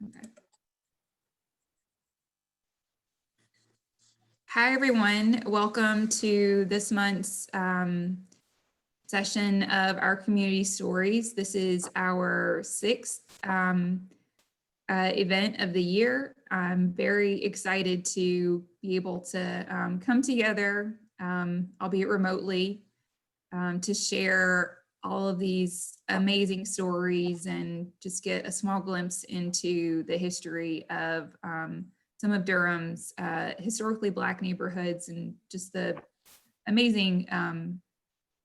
Okay. Hi, everyone. Welcome to this month's session of our community stories. This is our sixth event of the year. I'm very excited to be able to come together, albeit remotely, to share all of these amazing stories and just get a small glimpse into the history of some of Durham's historically Black neighborhoods and just the amazing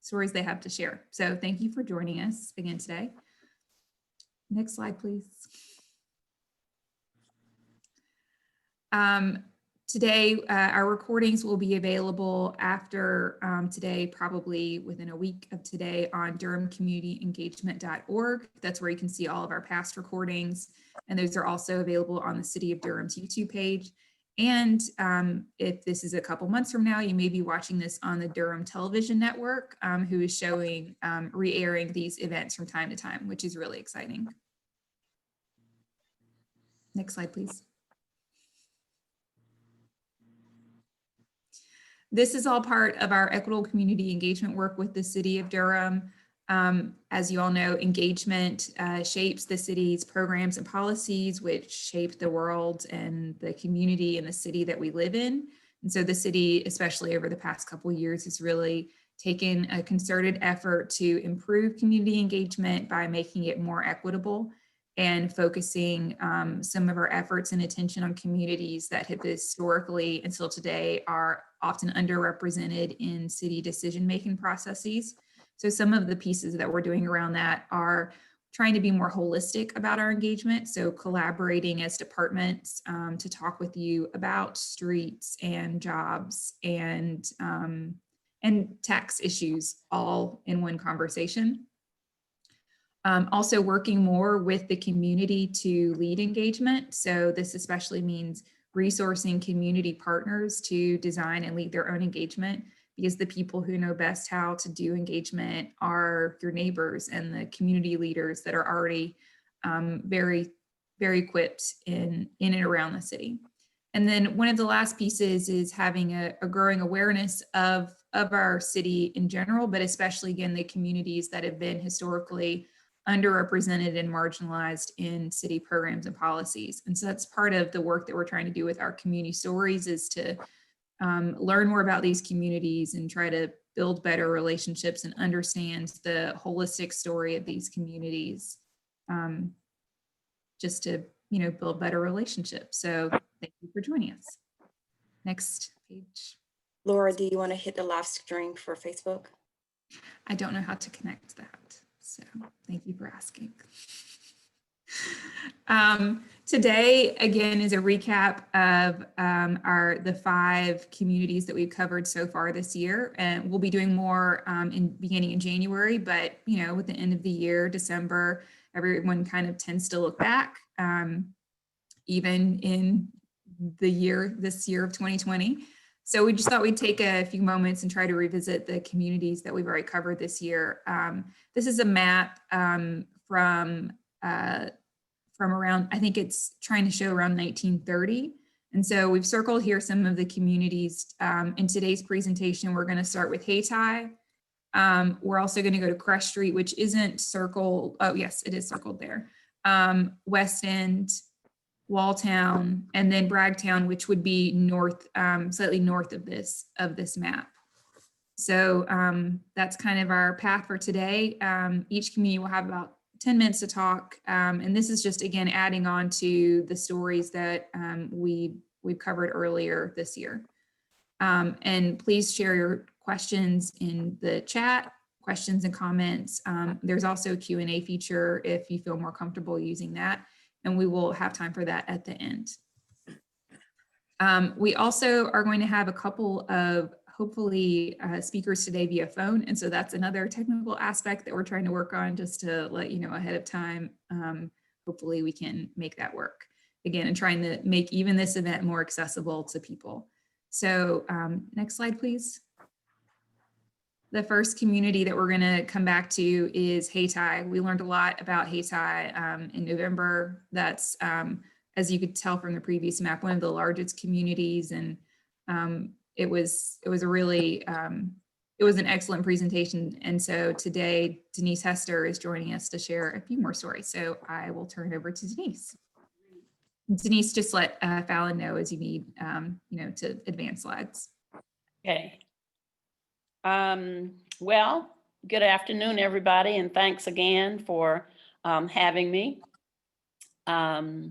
stories they have to share. So thank you for joining us again today. Next slide, please. Today, our recordings will be available after today, probably within a week of today, on durhamcommunityengagement.org. That's where you can see all of our past recordings. And those are also available on the City of Durham's YouTube page. And if this is a couple months from now, you may be watching this on the Durham Television Network, who is showing, re-airing these events from time to time, which is really exciting. Next slide, please. This is all part of our equitable community engagement work with the City of Durham. As you all know, engagement shapes the city's programs and policies, which shape the world and the community and the city that we live in. And so the city, especially over the past couple of years, has really taken a concerted effort to improve community engagement by making it more equitable and focusing some of our efforts and attention on communities that have historically and still today are often underrepresented in city decision-making processes. So some of the pieces that we're doing around that are trying to be more holistic about our engagement. So collaborating as departments to talk with you about streets and jobs and tax issues all in one conversation. Also working more with the community to lead engagement. So this especially means resourcing community partners to design and lead their own engagement, because the people who know best how to do engagement are your neighbors and the community leaders that are already very equipped in and around the city. And then one of the last pieces is having a growing awareness of our city in general, but especially again, the communities that have been historically underrepresented and marginalized in city programs and policies. And so that's part of the work that we're trying to do with our community stories, is to learn more about these communities and try to build better relationships and understand the holistic story of these communities, just to, build better relationships. So thank you for joining us. Next page. Laura, do you want to hit the live stream for Facebook? I don't know how to connect that. So thank you for asking. Today, again, is a recap of the 5 communities that we've covered so far this year. And we'll be doing more beginning in January, but with the end of the year, December, everyone kind of tends to look back, even in this year of 2020. So we just thought we'd take a few moments and try to revisit the communities that we've already covered this year. This is a map from around, I think it's trying to show around 1930. And so we've circled here some of the communities. In today's presentation, we're going to start with Hayti. We're also going to go to Crest Street, which isn't circled. Oh, yes, it is circled there. West End, Walltown, and then Bragtown, which would be north, slightly north of this map. So that's kind of our path for today. Each community will have about 10 minutes to talk. And this is just, again, adding on to the stories that we've covered earlier this year. And please share your questions in the chat, questions and comments. There's also a Q&A feature if you feel more comfortable using that. And we will have time for that at the end. We also are going to have a couple of, hopefully, speakers today via phone. And so that's another technical aspect that we're trying to work on, just to let you know ahead of time. Hopefully we can make that work. Again, and trying to make even this event more accessible to people. So next slide, please. The first community that we're going to come back to is Hayti. We learned a lot about Hayti in November. That's, as you could tell from the previous map, one of the largest communities, and it was a really it was an excellent presentation. And so today, Denise Hester is joining us to share a few more stories. So I will turn it over to Denise. Denise, just let Fallon know as you need, to advance slides. Okay. Well, good afternoon, everybody, and thanks again for having me. I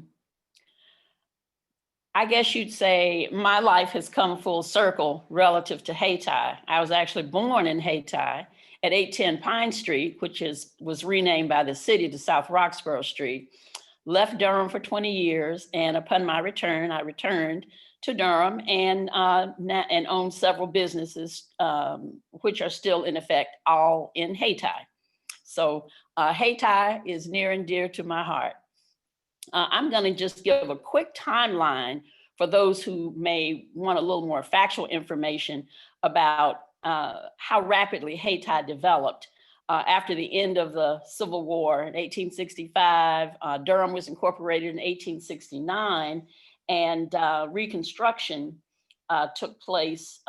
guess you'd say my life has come full circle relative to Hayti. I was actually born in Hayti at 810 Pine Street, which was renamed by the city to South Roxborough Street. Left Durham for 20 years, and upon my return, I returned to Durham and owned several businesses, which are still in effect, all in Hayti. So Hayti is near and dear to my heart. I'm going to just give a quick timeline for those who may want a little more factual information about how rapidly Hayti developed. After the end of the Civil War in 1865, Durham was incorporated in 1869, and Reconstruction took place,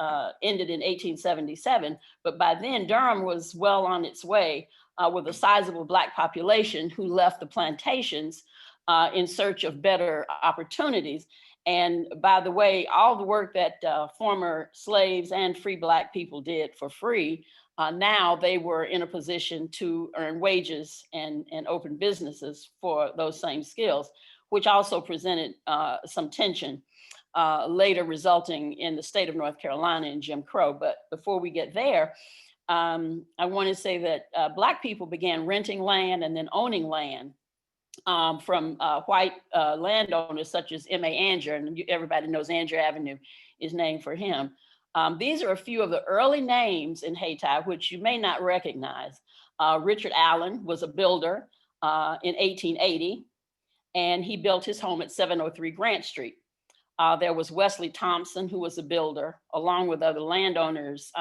ended in 1877. But by then, Durham was well on its way with a sizable Black population who left the plantations in search of better opportunities. And by the way, all the work that former slaves and free Black people did for free, now they were in a position to earn wages and open businesses for those same skills, which also presented some tension, later resulting in the state of North Carolina and Jim Crow. But before we get there, I want to say that Black people began renting land and then owning land from white landowners such as M.A. Anger, and everybody knows Anger Avenue is named for him. These are a few of the early names in Hayti, which you may not recognize. Richard Allen was a builder in 1880, and he built his home at 703 Grant Street. There was Wesley Thompson, who was a builder, along with other landowners,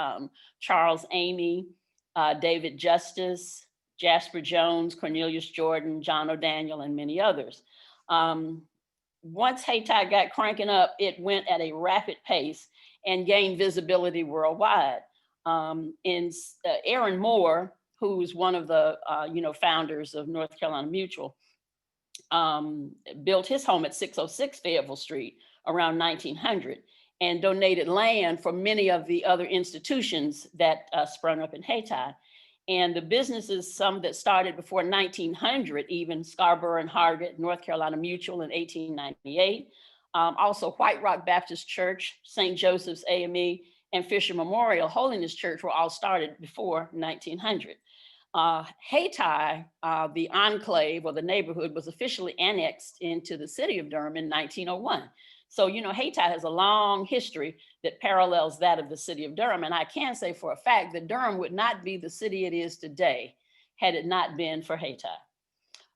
Charles Amy, David Justice, Jasper Jones, Cornelius Jordan, John O'Daniel, and many others. Once Hayti got cranking up, it went at a rapid pace and gained visibility worldwide. Aaron Moore, who's one of the founders of North Carolina Mutual, built his home at 606 Fayetteville Street around 1900 and donated land for many of the other institutions that sprung up in Hayti. And the businesses, some that started before 1900, even Scarborough and Hargett, North Carolina Mutual in 1898, also White Rock Baptist Church, St. Joseph's AME, and Fisher Memorial Holiness Church were all started before 1900. Hayti, the enclave or the neighborhood, was officially annexed into the city of Durham in 1901. So, Hayti has a long history that parallels that of the city of Durham. And I can say for a fact that Durham would not be the city it is today had it not been for Hayti.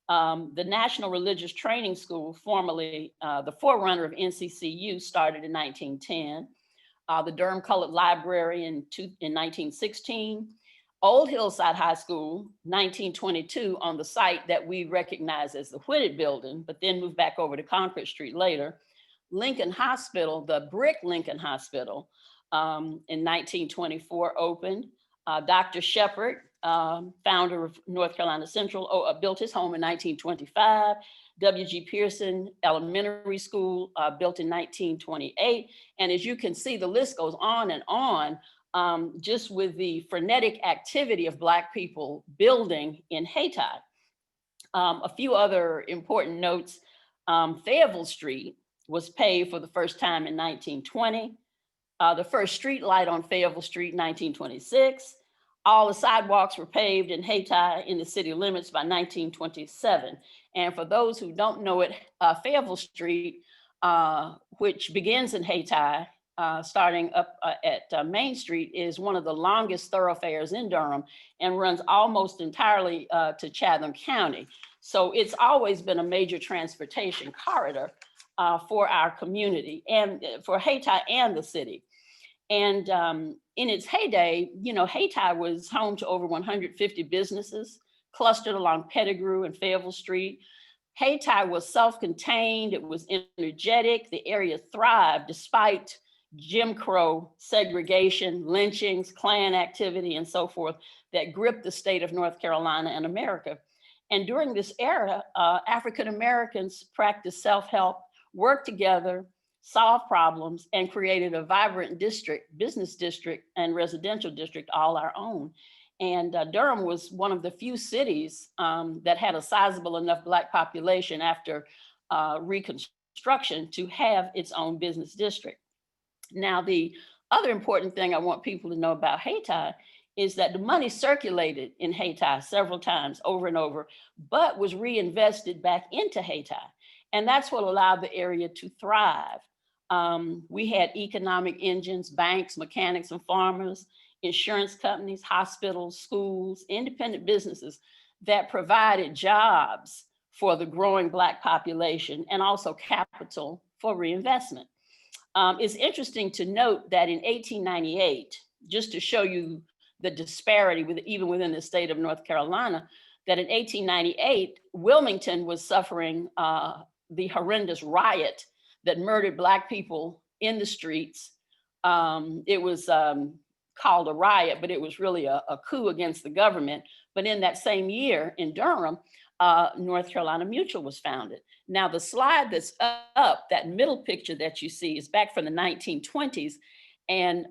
The National Religious Training School, formerly the forerunner of NCCU, started in 1910. The Durham Colored Library in 1916. Old Hillside High School, 1922, on the site that we recognize as the Whitted Building, but then moved back over to Concord Street later. Lincoln Hospital, the brick Lincoln Hospital, in 1924 opened. Dr. Shepard, founder of North Carolina Central, built his home in 1925. W.G. Pearson Elementary School, built in 1928. And as you can see, the list goes on and on, just with the frenetic activity of Black people building in Hayti. A few other important notes. Fayetteville Street was paved for the first time in 1920. The first street light on Fayetteville Street, 1926. All the sidewalks were paved in Hayti in the city limits by 1927. And for those who don't know it, Fayetteville Street, which begins in Hayti, starting up at Main Street, is one of the longest thoroughfares in Durham and runs almost entirely to Chatham County. So it's always been a major transportation corridor for our community and for Hayti and the city. And in its heyday, you know, Hayti was home to over 150 businesses clustered along Pettigrew and Fayetteville Street. Hayti was self-contained, it was energetic, the area thrived despite Jim Crow segregation, lynchings, Klan activity, and so forth that gripped the state of North Carolina and America. And during this era, African Americans practiced self-help, worked together, solved problems, and created a vibrant district, business district and residential district all our own. And Durham was one of the few cities that had a sizable enough Black population after Reconstruction to have its own business district. Now, the other important thing I want people to know about Hayti is that the money circulated in Hayti several times over and over, but was reinvested back into Hayti. And that's what allowed the area to thrive. We had economic engines, banks, mechanics, and farmers, insurance companies, hospitals, schools, independent businesses that provided jobs for the growing Black population and also capital for reinvestment. It's interesting to note that in 1898, just to show you the disparity even within the state of North Carolina, that in 1898, Wilmington was suffering the horrendous riot that murdered Black people in the streets. It was called a riot, but it was really a coup against the government. But in that same year in Durham, North Carolina Mutual was founded. Now the slide that's up, that middle picture that you see is back from the 1920s. And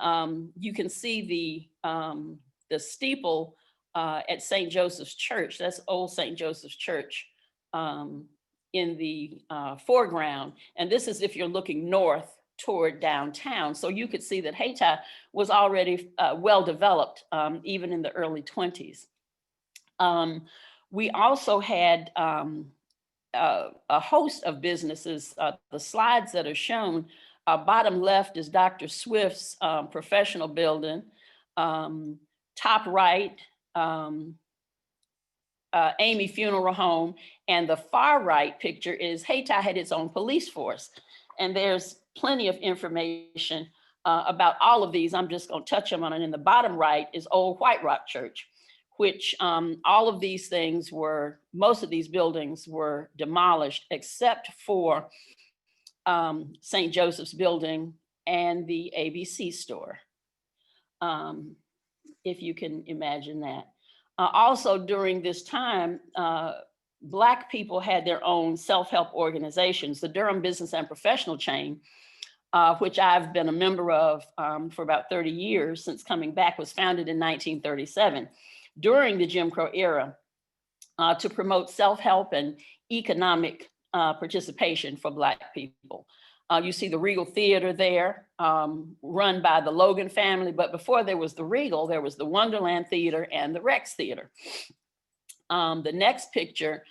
you can see the steeple at St. Joseph's Church. That's old St. Joseph's Church in the foreground. And this is if you're looking north toward downtown. So you could see that Hayti was already well developed even in the early 20s. We also had a host of businesses. The slides that are shown, bottom left is Dr. Swift's professional building. Top right, Amy Funeral Home. And the far right picture is Hayti had its own police force. And there's plenty of information about all of these. I'm just going to touch them on it. In the bottom right is Old White Rock Church, which all of these things were, most of these buildings were demolished except for St. Joseph's building and the ABC store, if you can imagine that. Also during this time, Black people had their own self-help organizations. The Durham Business and Professional Chain, which I've been a member of for about 30 years since coming back, was founded in 1937 during the Jim Crow era to promote self-help and economic participation for Black people. You see the Regal Theater there, run by the Logan family, but before there was the Regal, there was the Wonderland Theater and the Rex Theater. The next picture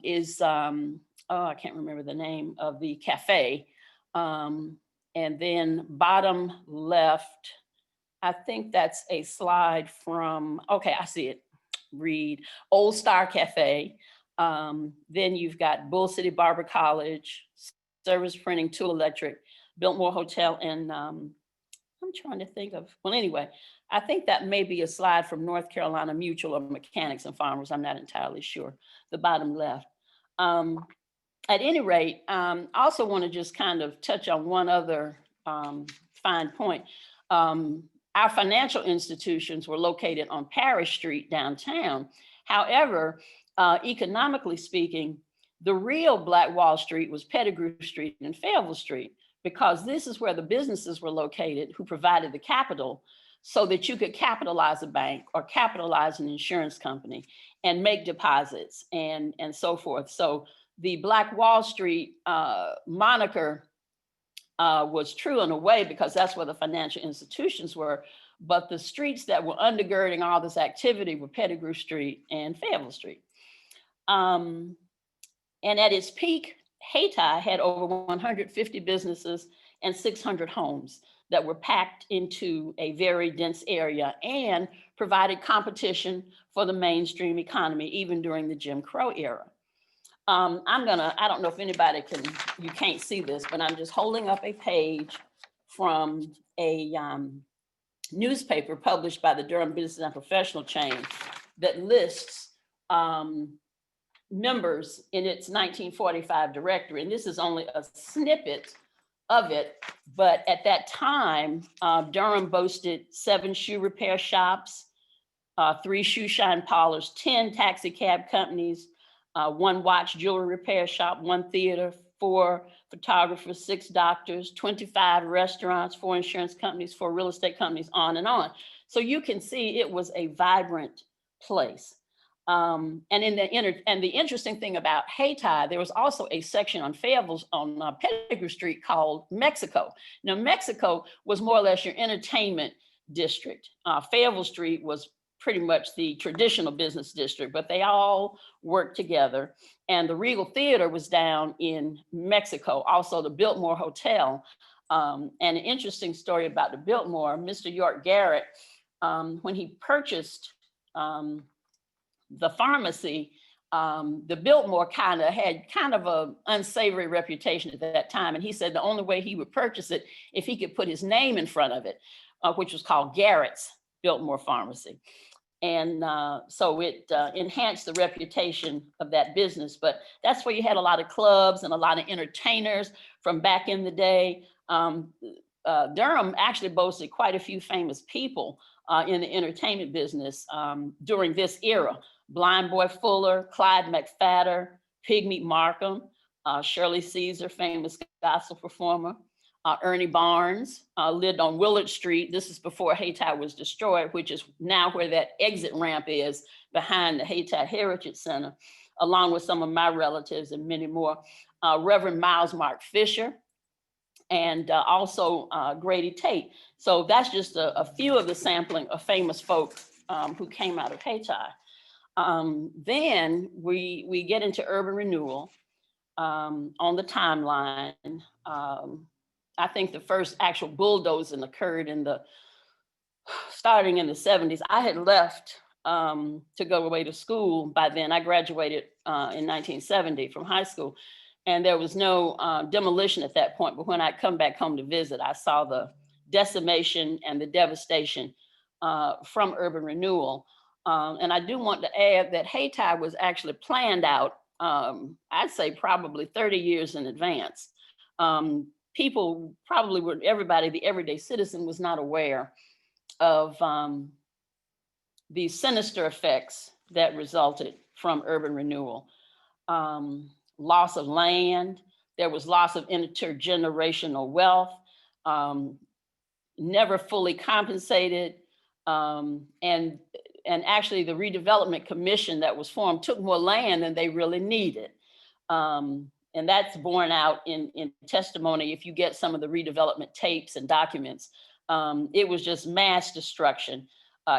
is, I can't remember the name of the cafe. And then bottom left, I think that's a slide from, okay, I see it, read Old Star Cafe. Then you've got Bull City Barber College, Service Printing, Tool Electric, Biltmore Hotel, and I'm trying to think of, well, anyway, I think that may be a slide from North Carolina Mutual or Mechanics and Farmers. I'm not entirely sure, the bottom left. At any rate, I also want to just kind of touch on one other fine point. Our financial institutions were located on Parish Street downtown. However, economically speaking, the real Black Wall Street was Pettigrew Street and Fayetteville Street, because this is where the businesses were located who provided the capital so that you could capitalize a bank or capitalize an insurance company and make deposits and so forth. So the Black Wall Street moniker was true in a way because that's where the financial institutions were, but the streets that were undergirding all this activity were Pettigrew Street and Fayetteville Street. And at its peak, Hayti had over 150 businesses and 600 homes that were packed into a very dense area and provided competition for the mainstream economy, even during the Jim Crow era. I don't know if anybody you can't see this, but I'm just holding up a page from a newspaper published by the Durham Business and Professional chain that lists members in its 1945 directory. And this is only a snippet of it. But at that time, Durham boasted 7 shoe repair shops, 3 shoe shine parlors, 10 taxi cab companies, 1 watch jewelry repair shop, 1 theater, 4 photographers, 6 doctors, 25 restaurants, 4 insurance companies, 4 real estate companies, on and on. So you can see it was a vibrant place. And the interesting thing about Hayti, there was also a section on Fayetteville on Pettigrew Street called Mexico. Now, Mexico was more or less your entertainment district. Fayetteville Street was pretty much the traditional business district, but they all worked together. And the Regal Theater was down in Mexico, also the Biltmore Hotel. And an interesting story about the Biltmore, Mr. York Garrett, when he purchased the pharmacy, the Biltmore had kind of an unsavory reputation at that time. And he said the only way he would purchase it if he could put his name in front of it, which was called Garrett's Biltmore Pharmacy. And so it enhanced the reputation of that business. But that's where you had a lot of clubs and a lot of entertainers from back in the day. Durham actually boasted quite a few famous people in the entertainment business during this era. Blind Boy Fuller, Clyde McFadder, Pigmeat Markham, Shirley Caesar, famous gospel performer, Ernie Barnes lived on Willard Street. This is before Hayti was destroyed, which is now where that exit ramp is behind the Hayti Heritage Center, along with some of my relatives and many more. Reverend Miles Mark Fisher, and also Grady Tate. So that's just a few of the sampling of famous folk who came out of Hayti. Then we get into urban renewal on the timeline. I think the first actual bulldozing occurred starting in the 70s. I had left to go away to school by then. I graduated in 1970 from high school, and there was no demolition at that point. But when I come back home to visit, I saw the decimation and the devastation from urban renewal. And I do want to add that Hayti was actually planned out, I'd say probably 30 years in advance. People probably were, everybody, the everyday citizen was not aware of the sinister effects that resulted from urban renewal. Loss of land, there was loss of intergenerational wealth, never fully compensated, and actually the redevelopment commission that was formed took more land than they really needed. And that's borne out in testimony. If you get some of the redevelopment tapes and documents, it was just mass destruction.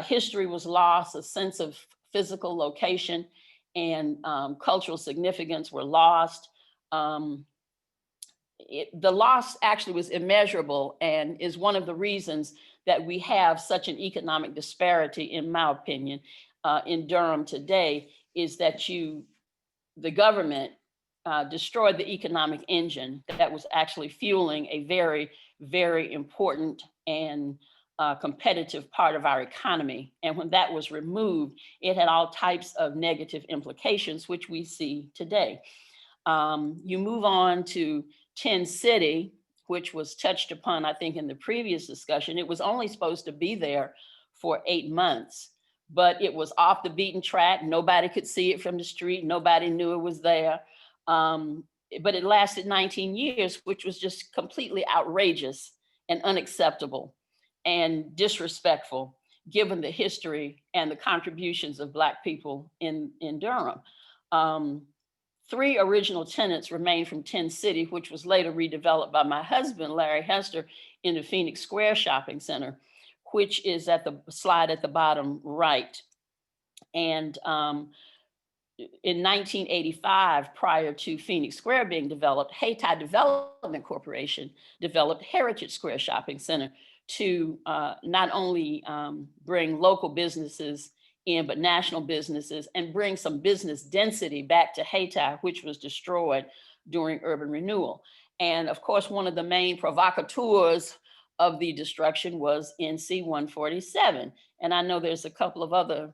History was lost, a sense of physical location and cultural significance were lost. The loss actually was immeasurable and is one of the reasons that we have such an economic disparity, in my opinion, in Durham today, is that the government destroyed the economic engine that was actually fueling a very, very important and competitive part of our economy. And when that was removed, it had all types of negative implications, which we see today. You move on to Tin City, which was touched upon, I think, in the previous discussion. It was only supposed to be there for 8 months, but it was off the beaten track. Nobody could see it from the street. Nobody knew it was there. But it lasted 19 years, which was just completely outrageous and unacceptable and disrespectful, given the history and the contributions of Black people in Durham. 3 original tenants remained from Tin City, which was later redeveloped by my husband, Larry Hester, in the Phoenix Square Shopping Center, which is at the slide at the bottom right. And in 1985, prior to Phoenix Square being developed, Hayti Development Corporation developed Heritage Square Shopping Center to not only bring local businesses in, but national businesses, and bring some business density back to Hayti, which was destroyed during urban renewal. And of course, one of the main provocateurs of the destruction was NC 147. And I know there's a couple of other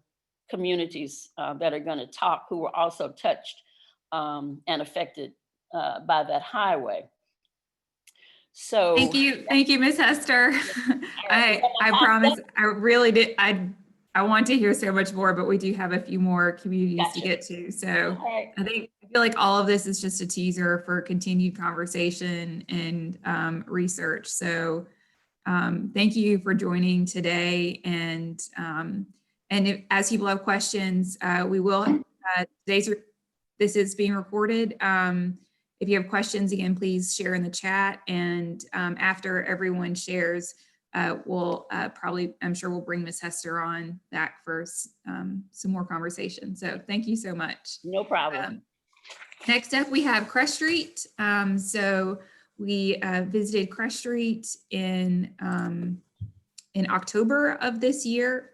communities that are going to talk who were also touched and affected by that highway. So Thank you, Miss Hester. I promise, I really did. I want to hear so much more, but we do have a few more communities to get to. So I feel like all of this is just a teaser for continued conversation and research. So thank you for joining today. And as people have questions, we will, this is being recorded. If you have questions, again, please share in the chat. And after everyone shares, we'll I'm sure we'll bring Ms. Hester on back for some more conversation. So thank you so much. No problem. Next up, we have Crest Street. So we visited Crest Street in October of this year.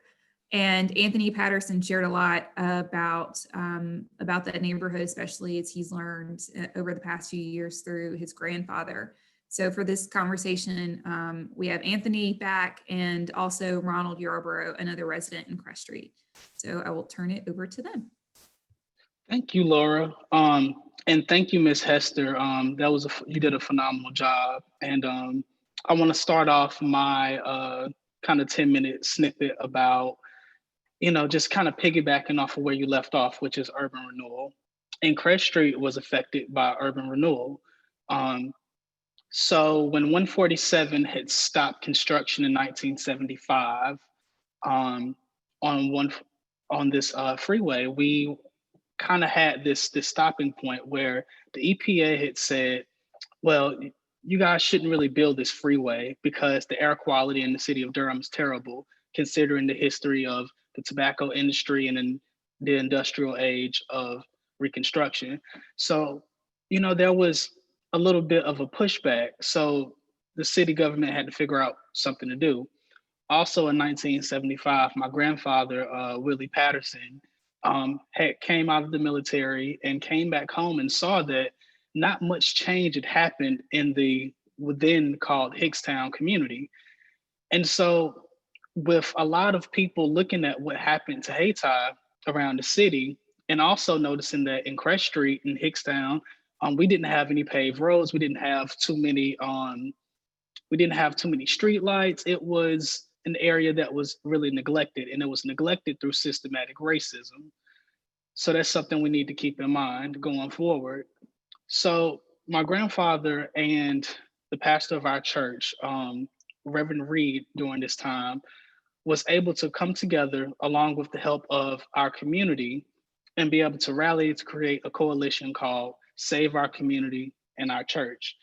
And Anthony Patterson shared a lot about that neighborhood, especially as he's learned over the past few years through his grandfather. So for this conversation, we have Anthony back and also Ronald Yarborough, another resident in Crest Street. So I will turn it over to them. Thank you, Laura. And thank you, Ms. Hester. You did a phenomenal job. And I want to start off my kind of 10-minute snippet about just kind of piggybacking off of where you left off, which is urban renewal. And Crest Street was affected by urban renewal. So when 147 had stopped construction in 1975 on this freeway, we kind of had this stopping point where the EPA had said, well, you guys shouldn't really build this freeway because the air quality in the city of Durham is terrible, considering the history of the tobacco industry and then the industrial age of Reconstruction. So, there was a little bit of a pushback. So the city government had to figure out something to do. Also in 1975, my grandfather, Willie Patterson, came out of the military and came back home and saw that not much change had happened in the within called Hickstown community. And so with a lot of people looking at what happened to Hayti around the city, and also noticing that in Crest Street in Hickstown, we didn't have any paved roads. We didn't have too many street lights. It was an area that was really neglected, and it was neglected through systematic racism. So that's something we need to keep in mind going forward. So my grandfather and the pastor of our church, Reverend Reed, during this time, was able to come together along with the help of our community and be able to rally to create a coalition called Save Our Community and Our Church.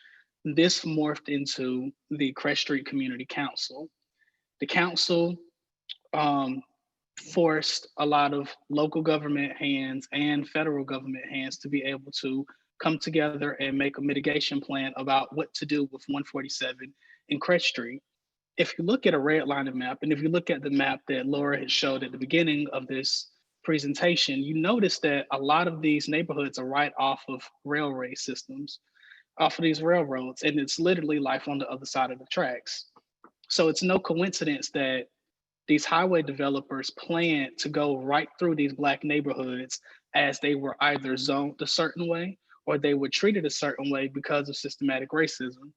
This morphed into the Crest Street Community Council. The council forced a lot of local government hands and federal government hands to be able to come together and make a mitigation plan about what to do with 147 and Crest Street. If you look at a redlining map, and if you look at the map that Laura had showed at the beginning of this presentation, you notice that a lot of these neighborhoods are right off of railway systems, off of these railroads, and it's literally life on the other side of the tracks. So it's no coincidence that these highway developers plan to go right through these Black neighborhoods as they were either zoned a certain way or they were treated a certain way because of systematic racism.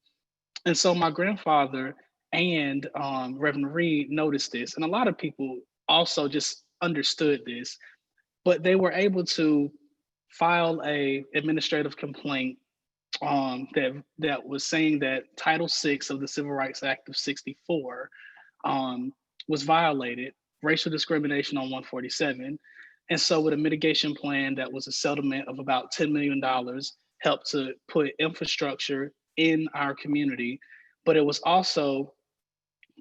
And so my grandfather and Reverend Reed noticed this, and a lot of people also just understood this, but they were able to file a administrative complaint that was saying that Title VI of the Civil Rights Act of '64 was violated, racial discrimination on 147. And so with a mitigation plan that was a settlement of about $10 million, helped to put infrastructure in our community, but it was also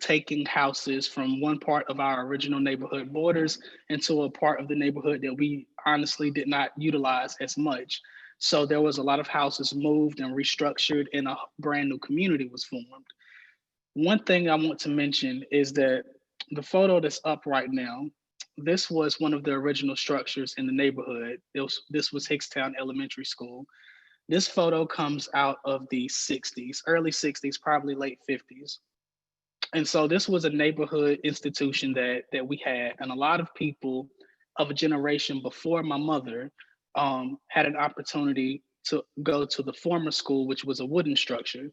taking houses from one part of our original neighborhood borders into a part of the neighborhood that we honestly did not utilize as much. So there was a lot of houses moved and restructured and a brand new community was formed. One thing I want to mention is that the photo that's up right now, this was one of the original structures in the neighborhood. This was Hickstown Elementary School. This photo comes out of the 60s, early 60s, probably late 50s. And so this was a neighborhood institution that we had, and a lot of people of a generation before my mother had an opportunity to go to the former school, which was a wooden structure.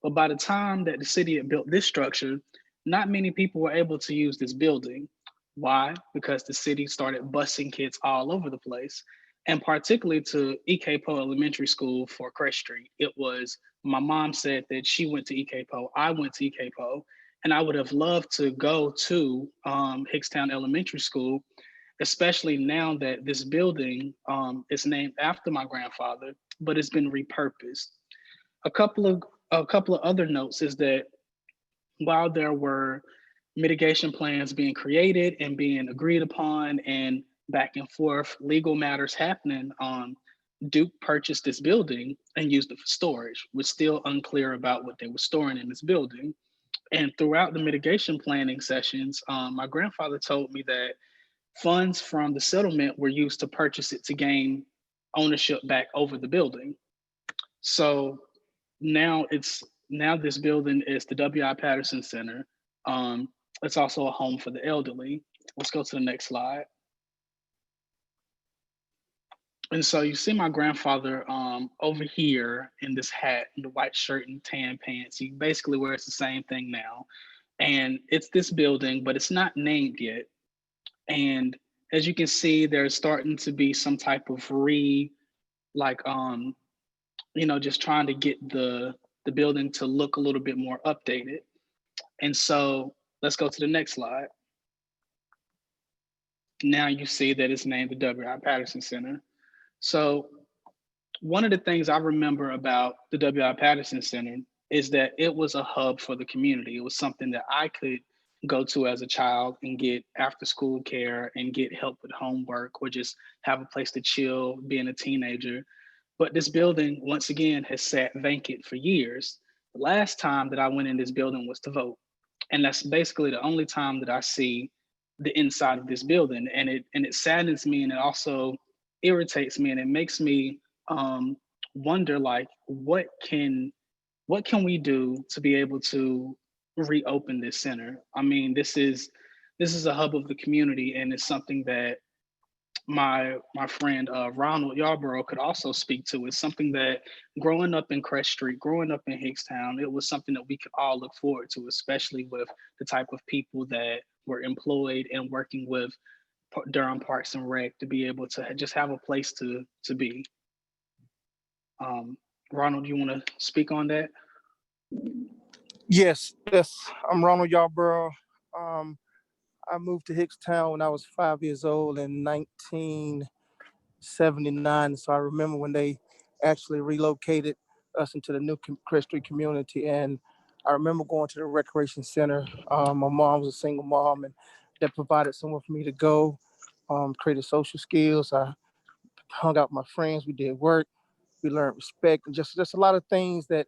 But by the time that the city had built this structure, not many people were able to use this building. Why? Because the city started busing kids all over the place, and particularly to EK Elementary School for Crest Street. It was, my mom said that she went to EK I went to EK, and I would have loved to go to Hickstown Elementary School, especially now that this building is named after my grandfather, but it's been repurposed. A couple of other notes is that while there were mitigation plans being created and being agreed upon and back and forth legal matters happening, Duke purchased this building and used it for storage. We're still unclear about what they were storing in this building. And throughout the mitigation planning sessions, my grandfather told me that funds from the settlement were used to purchase it to gain ownership back over the building. So now this building is the W.I. Patterson Center. It's also a home for the elderly. Let's go to the next slide. And so you see my grandfather over here in this hat, in the white shirt and tan pants. He basically wears the same thing now. And it's this building, but it's not named yet. And as you can see, there's starting to be some type of just trying to get the building to look a little bit more updated. And so let's go to the next slide. Now you see that it's named the W.I. Patterson Center. So one of the things I remember about the W.I. Patterson Center is that it was a hub for the community. It was something that I could go to as a child and get after school care and get help with homework or just have a place to chill being a teenager. But this building, once again, has sat vacant for years. The last time that I went in this building was to vote. And that's basically the only time that I see the inside of this building. And it saddens me, and it also irritates me, and it makes me wonder, like, what can we do to be able to reopen this center? I mean, this is a hub of the community, and it's something that my friend Ronald Yarborough could also speak to. It's something that growing up in Crest Street, growing up in Hickstown, it was something that we could all look forward to, especially with the type of people that were employed and working with Durham Parks and Rec, to be able to just have a place to be. Ronald, you want to speak on that? Yes, I'm Ronald Yarborough. I moved to Hickstown when I was 5 years old in 1979. So I remember when they actually relocated us into the new Crest Street community. And I remember going to the recreation center. My mom was a single mom, and that provided somewhere for me to go, created social skills. I hung out with my friends. We did work. We learned respect, and just a lot of things that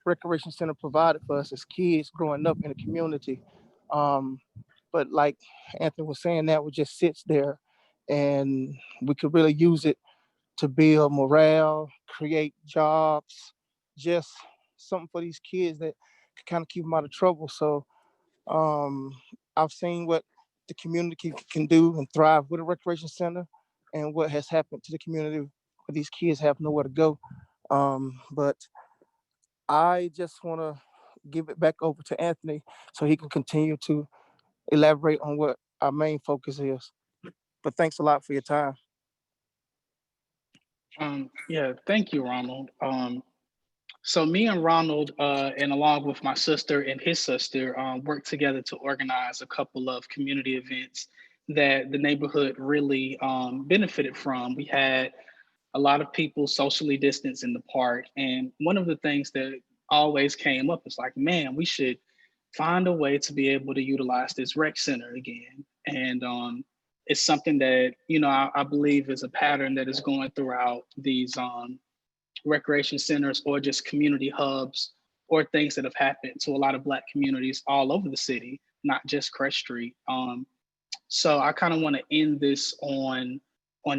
recreation center provided for us as kids growing up in the community. But like Anthony was saying, that would just sits there, and we could really use it to build morale, create jobs, just something for these kids that could kind of keep them out of trouble. So I've seen what the community can do and thrive with a recreation center, and what has happened to the community where these kids have nowhere to go. But I just want to give it back over to Anthony so he can continue to elaborate on what our main focus is. But thanks a lot for your time. Yeah, thank you, Ronald. So me and Ronald, and along with my sister and his sister, worked together to organize a couple of community events that the neighborhood really benefited from. We had a lot of people socially distanced in the park. And one of the things that always came up is like, man, we should find a way to be able to utilize this rec center again. And it's something that, I believe is a pattern that is going throughout these recreation centers or just community hubs or things that have happened to a lot of Black communities all over the city, not just Crest Street. So I kind of want to end this on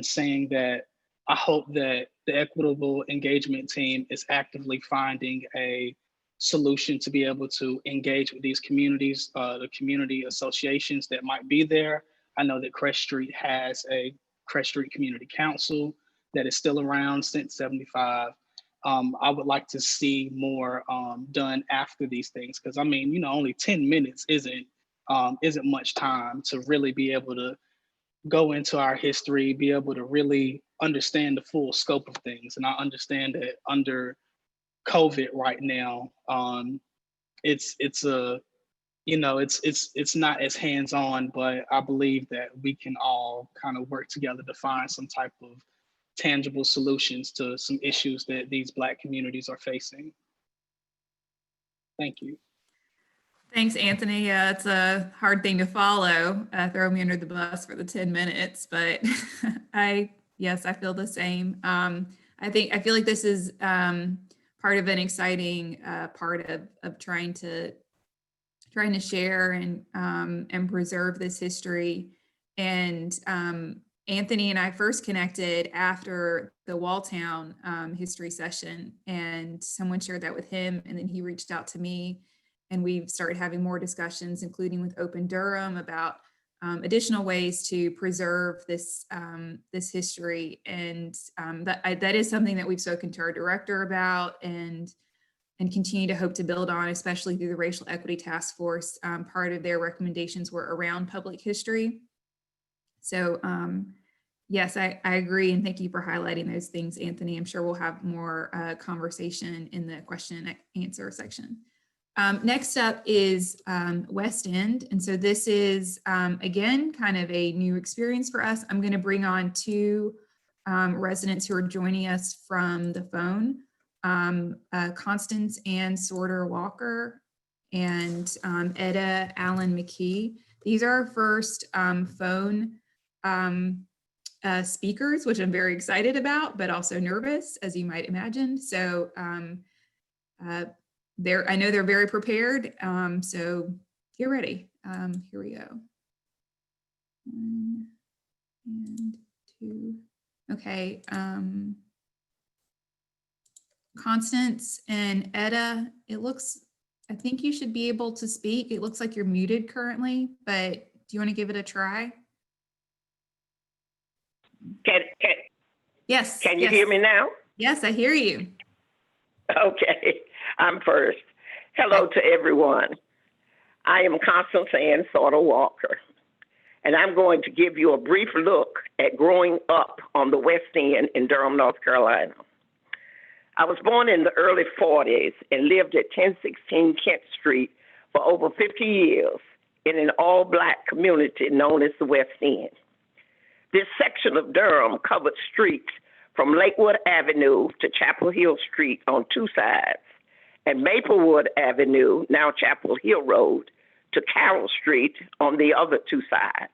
saying that I hope that the equitable engagement team is actively finding a solution to be able to engage with these communities, the community associations that might be there. I know that Crest Street has a Crest Street Community Council that is still around since '75. I would like to see more done after these things, because I mean, you know, only 10 minutes isn't much time to really be able to go into our history, be able to really understand the full scope of things. And I understand that under COVID right now, it's a, you know, it's not as hands-on, but I believe that we can all kind of work together to find some type of tangible solutions to some issues that these Black communities are facing. Thank you. Thanks, Anthony. Yeah, it's a hard thing to follow. Throw me under the bus for the 10 minutes, but yes, I feel the same. I feel like this is part of an exciting part of trying to share and preserve this history. And Anthony and I first connected after the Walltown history session, and someone shared that with him, and then he reached out to me, and we've started having more discussions, including with Open Durham, about additional ways to preserve this this history. And that is something that we've spoken to our director about and continue to hope to build on, especially through the Racial Equity Task Force. Part of their recommendations were around public history. So yes, I agree. And thank you for highlighting those things, Anthony. I'm sure we'll have more conversation in the question and answer section. Next up is West End. And so this is, again, kind of a new experience for us. I'm going to bring on two residents who are joining us from the phone, Constance Ann Sorter Walker and Etta Allen McKee. These are our first phone speakers, which I'm very excited about, but also nervous, as you might imagine. So I know they're very prepared. So get ready. Here we go. 1 and 2. Okay. Constance and Etta, I think you should be able to speak. It looks like you're muted currently, but do you want to give it a try? Yes. Can you hear me now? Yes, I hear you. Okay, I'm first. Hello to everyone. I am Constance Ann Sorter Walker, and I'm going to give you a brief look at growing up on the West End in Durham, North Carolina. I was born in the early 40s and lived at 1016 Kent Street for over 50 years in an all-Black community known as the West End. This section of Durham covered streets from Lakewood Avenue to Chapel Hill Street on two sides, and Maplewood Avenue, now Chapel Hill Road, to Carroll Street on the other two sides.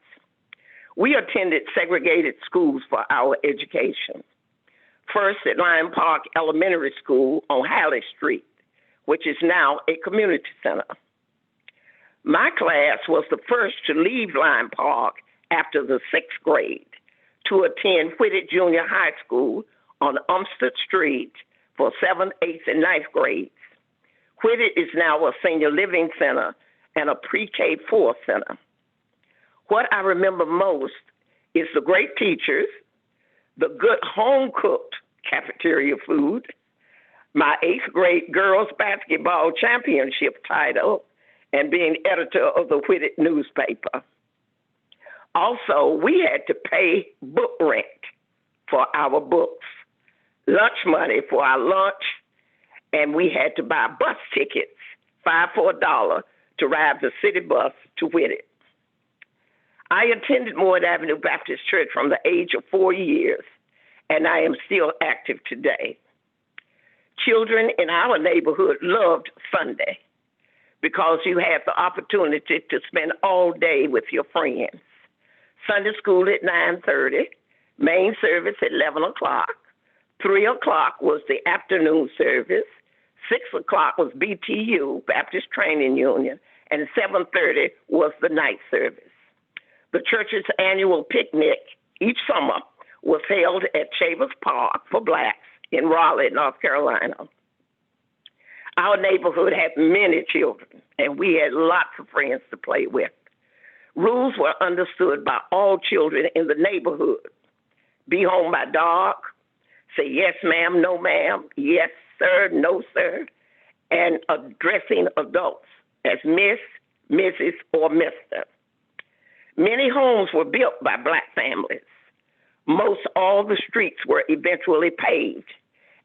We attended segregated schools for our education. First at Lyon Park Elementary School on Halley Street, which is now a community center. My class was the first to leave Lyon Park after the 6th grade to attend Whitted Junior High School on Umstead Street for 7th, 8th, and 9th grades. Whitted is now a senior living center and a pre-K 4 center. What I remember most is the great teachers, the good home-cooked cafeteria food, my 8th grade girls basketball championship title, and being editor of the Whitted newspaper. Also, we had to pay book rent for our books, lunch money for our lunch, and we had to buy bus tickets, 5 for $1, to ride the city bus to Whitted. I attended Morton Avenue Baptist Church from the age of 4 years, and I am still active today. Children in our neighborhood loved Sunday because you had the opportunity to spend all day with your friends. Sunday school at 9:30, main service at 11 o'clock, 3 o'clock was the afternoon service, 6 o'clock was BTU, Baptist Training Union, and 7:30 was the night service. The church's annual picnic each summer was held at Chavers Park for Blacks in Raleigh, North Carolina. Our neighborhood had many children, and we had lots of friends to play with. Rules were understood by all children in the neighborhood. Be home by dark, say yes, ma'am, no, ma'am, yes, sir, no, sir, and addressing adults as Miss, Mrs., or Mr. Many homes were built by Black families. Most all the streets were eventually paved,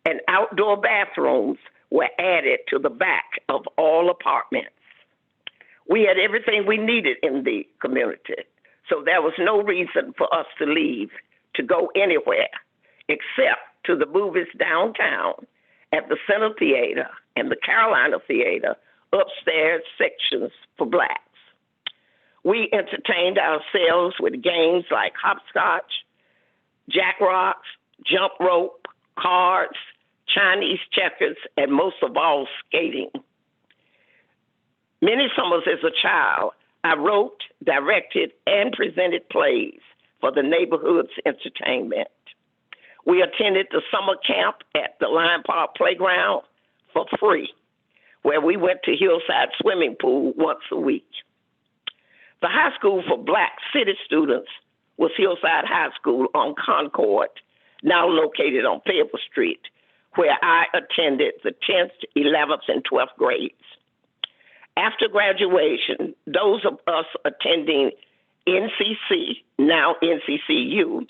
and outdoor bathrooms were added to the back of all apartments. We had everything we needed in the community, so there was no reason for us to leave to go anywhere except to the movies downtown at the Center Theater and the Carolina Theater, upstairs sections for Blacks. We entertained ourselves with games like hopscotch, jack rocks, jump rope, cards, Chinese checkers, and most of all, skating. Many summers as a child, I wrote, directed, and presented plays for the neighborhood's entertainment. We attended the summer camp at the Lyon Park Playground for free, where we went to Hillside Swimming Pool once a week. The high school for Black city students was Hillside High School on Concord, now located on Fayetteville Street, where I attended the 10th, 11th, and 12th grades. After graduation, those of us attending NCC, now NCCU,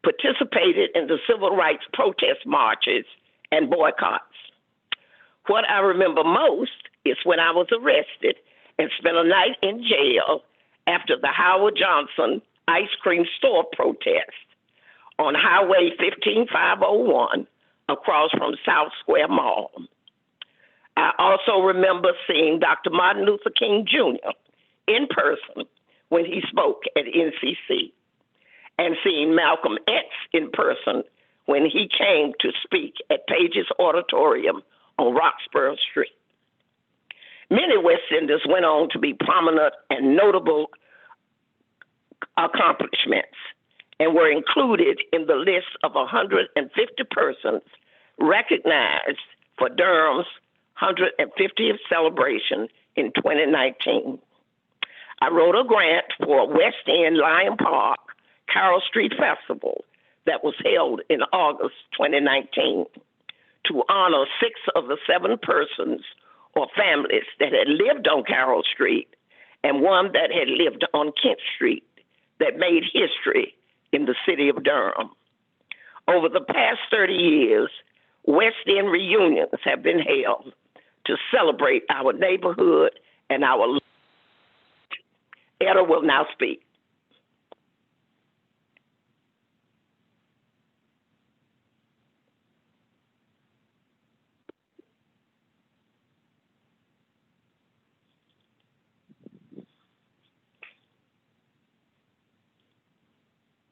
participated in the civil rights protest marches and boycotts. What I remember most is when I was arrested and spent a night in jail after the Howard Johnson ice cream store protest on Highway 15501 across from South Square Mall. I also remember seeing Dr. Martin Luther King Jr. in person when he spoke at NCC, and seeing Malcolm X in person when he came to speak at Page's Auditorium on Roxborough Street. Many West Enders went on to be prominent and notable accomplishments and were included in the list of 150 persons recognized for Durham's 150th celebration in 2019. I wrote a grant for West End Lyon Park Carol Street Festival that was held in August 2019 to honor 6 of the 7 persons or families that had lived on Carol Street and one that had lived on Kent Street that made history in the city of Durham. Over the past 30 years, West End reunions have been held to celebrate our neighborhood and our. Etta will now speak.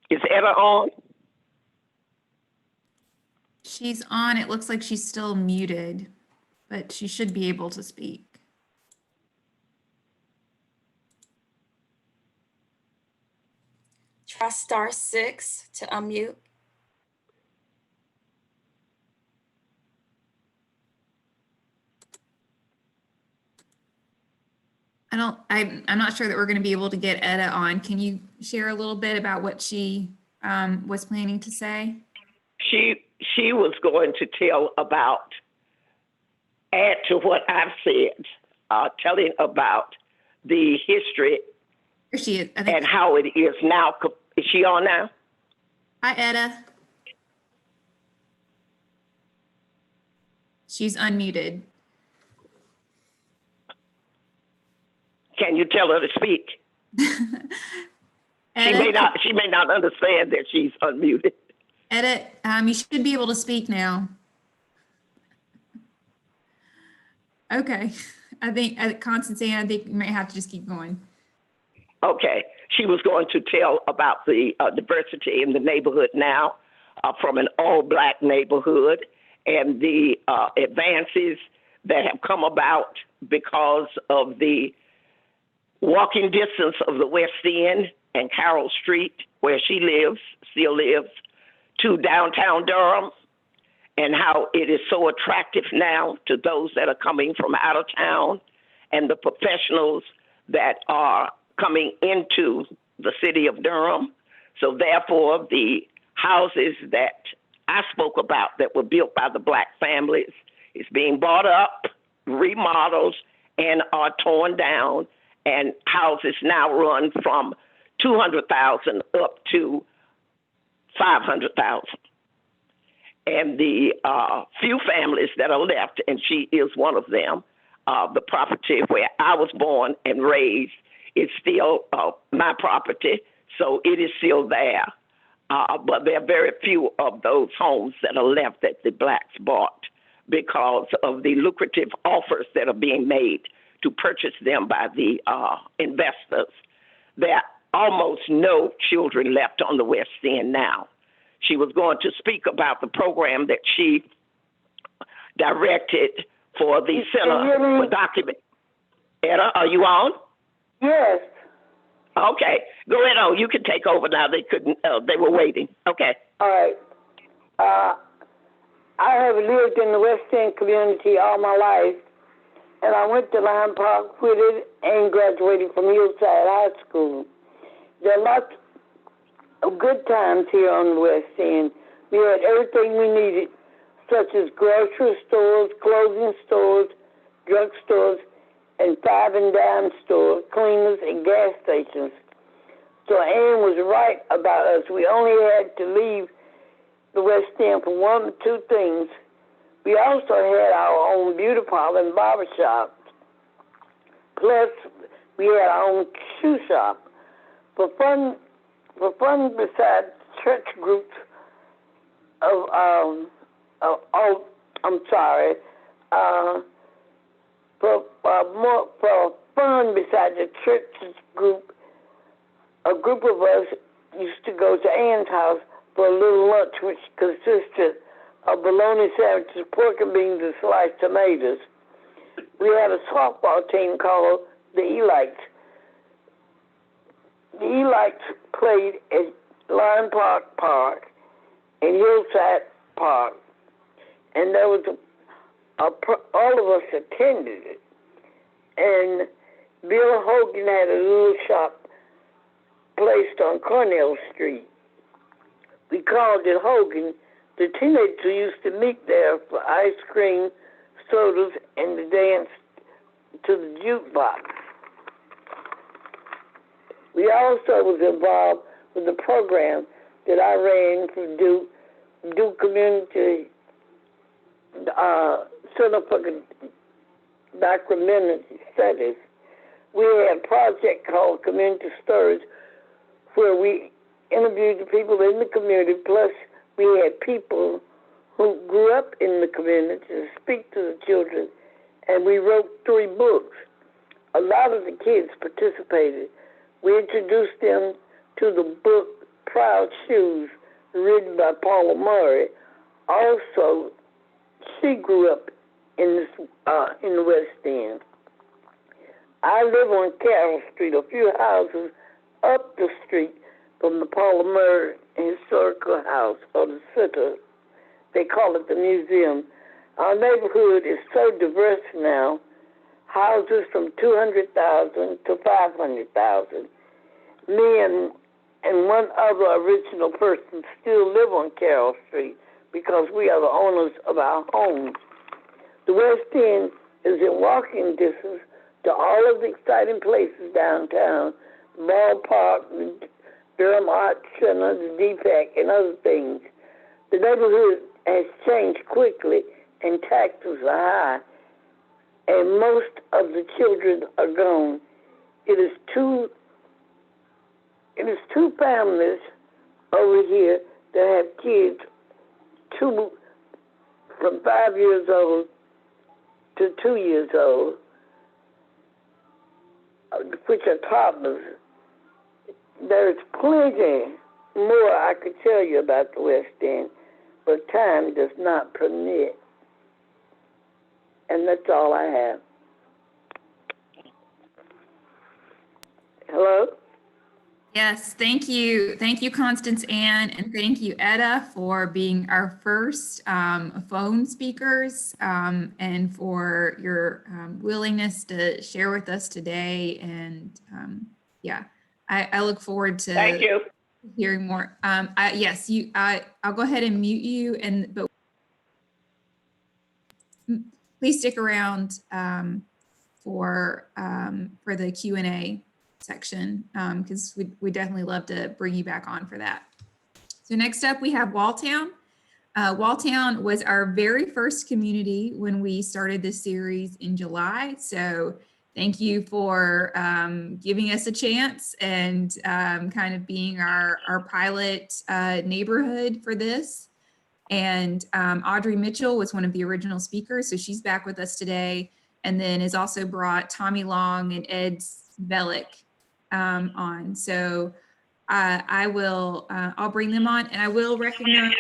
Is Etta on? She's on. It looks like she's still muted, but she should be able to speak. Try *6 to unmute. I'm not sure that we're going to be able to get Etta on. Can you share a little bit about what she was planning to say? She was going to tell about, add to what I've said, telling about the history Here she is. and how it is now. Is she on now? Hi, Etta. She's unmuted. Can you tell her to speak? Etta, She may not understand that she's unmuted. Etta, you should be able to speak now. Okay. I think, Constantine, I think you might have to just keep going. Okay. She was going to tell about the diversity in the neighborhood now from an all-Black neighborhood and the advances that have come about because of the walking distance of the West End and Carol Street, where she lives, still lives, to downtown Durham, and how it is so attractive now to those that are coming from out of town and the professionals that are coming into the city of Durham. So therefore, the houses that I spoke about that were built by the Black families is being bought up, remodeled, and are torn down, and houses now run from $200,000 up to $500,000. And the few families that are left, and she is one of them, the property where I was born and raised is still my property, so it is still there. But there are very few of those homes that are left that the Blacks bought because of the lucrative offers that are being made to purchase them by the investors. There are almost no children left on the West End now. She was going to speak about the program that she directed for the Center for Document. Etta, are you on? Yes. Okay, go ahead on. You can take over now. They couldn't. They were waiting. Okay. All right. I have lived in the West End community all my life, and I went to Lyon Park with it and graduated from Hillside High School. There are lots of good times here on the West End. We had everything we needed, such as grocery stores, clothing stores, drug stores, and five and dime stores, cleaners, and gas stations. So Ann was right about us. We only had to leave the West End for one or two things. We also had our own beauty parlor and barber shop. Plus, we had our own shoe shop. For fun besides church groups for fun besides the church group, a group of us used to go to Ann's house for a little lunch, which consisted of bologna sandwiches, pork and beans, and sliced tomatoes. We had a softball team called the Elites. The Elites played at Lyon Park and Hillside Park, and there was all of us attended it. And Bill Hogan had a little shop placed on Cornell Street. We called it Hogan. The teenagers used to meet there for ice cream, sodas, and to dance to the jukebox. We also was involved with the program that I ran for Duke Community Center for Documentary Studies. We had a project called Community Stories where we interviewed the people in the community, plus we had people who grew up in the community to speak to the children, and we wrote 3 books. A lot of the kids participated. We introduced them to the book Proud Shoes, written by Paula Murray. Also, she grew up in the West End. I live on Carroll Street, a few houses up the street from the Paula Murray Historical House, or the center. They call it the museum. Our neighborhood is so diverse now. Houses from 200,000 to 500,000. Me and one other original person still live on Carroll Street because we are the owners of our homes. The West End is in walking distance to all of the exciting places downtown, the ballpark, the Durham Art Center, the DPAC, and other things. The neighborhood has changed quickly, and taxes are high, and most of the children are gone. It is two families over here that have kids, from 5 years old to 2 years old, which are toddlers. There's plenty more I could tell you about the West End, but time does not permit. And that's all I have. Hello? Yes, thank you. Thank you, Constance Ann, and thank you, Etta, for being our first phone speakers and for your willingness to share with us today. And yeah, I look forward to Thank you. hearing more. Yes, I'll go ahead and mute you, but please stick around for the Q&A section because we definitely love to bring you back on for that. So next up we have Walltown. Walltown was our very first community when we started this series in July. So thank you for giving us a chance and kind of being our pilot neighborhood for this. And Audrey Mitchell was one of the original speakers, so she's back with us today. And then has also brought Tommy Long and Ed Svelick on. So I'll bring them on, and I will recognize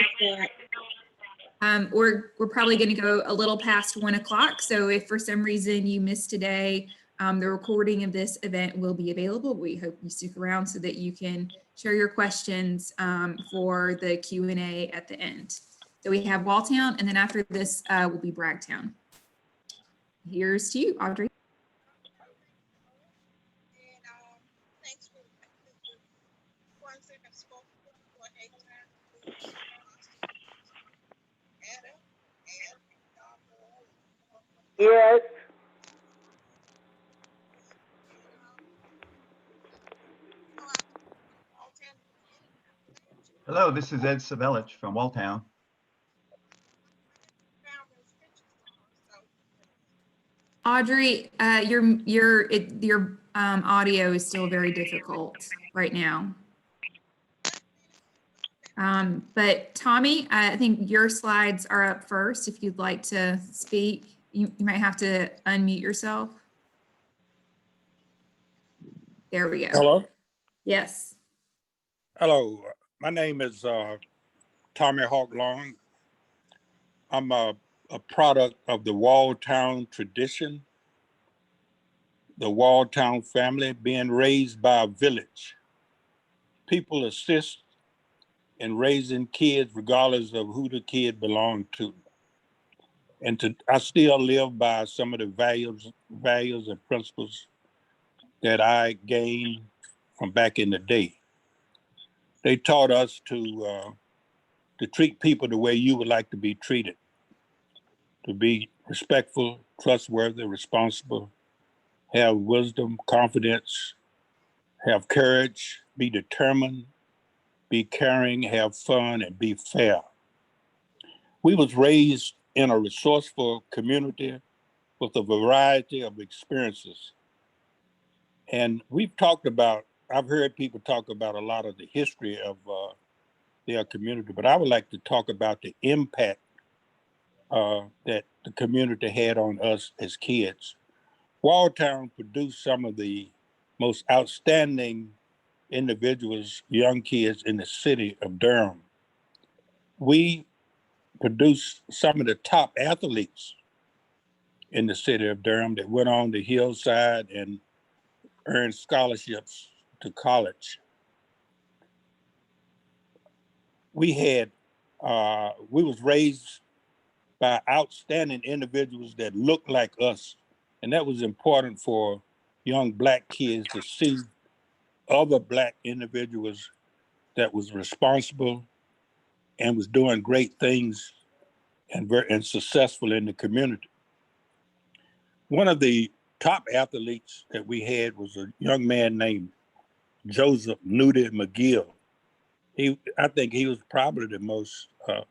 that we're probably going to go a little past 1 o'clock. So if for some reason you missed today, the recording of this event will be available. We hope you stick around so that you can share your questions for the Q&A at the end. So we have Walltown, and then after this will be Bragtown. Here's to you, Audrey. Yes. Hello, this is Ed Savelich from Walltown. Audrey, your audio is still very difficult right now. But Tommy, I think your slides are up first. If you'd like to speak, you might have to unmute yourself. There we go. Hello. Yes. Hello. My name is Tommy Hawk Long. I'm a product of the Walltown tradition, the Walltown family being raised by a village. People assist in raising kids regardless of who the kid belonged to. And I still live by some of the values and principles that I gained from back in the day. They taught us to treat people the way you would like to be treated, to be respectful, trustworthy, responsible, have wisdom, confidence, have courage, be determined, be caring, have fun, and be fair. We was raised in a resourceful community with a variety of experiences. And I've heard people talk about a lot of the history of their community, but I would like to talk about the impact that the community had on us as kids. Walltown produced some of the most outstanding individuals, young kids in the city of Durham. We produced some of the top athletes in the city of Durham that went on the hillside and earned scholarships to college. We was raised by outstanding individuals that looked like us. And that was important for young Black kids to see other Black individuals that was responsible and was doing great things and successful in the community. One of the top athletes that we had was a young man named Joseph Nudie Mcgill. I think he was probably the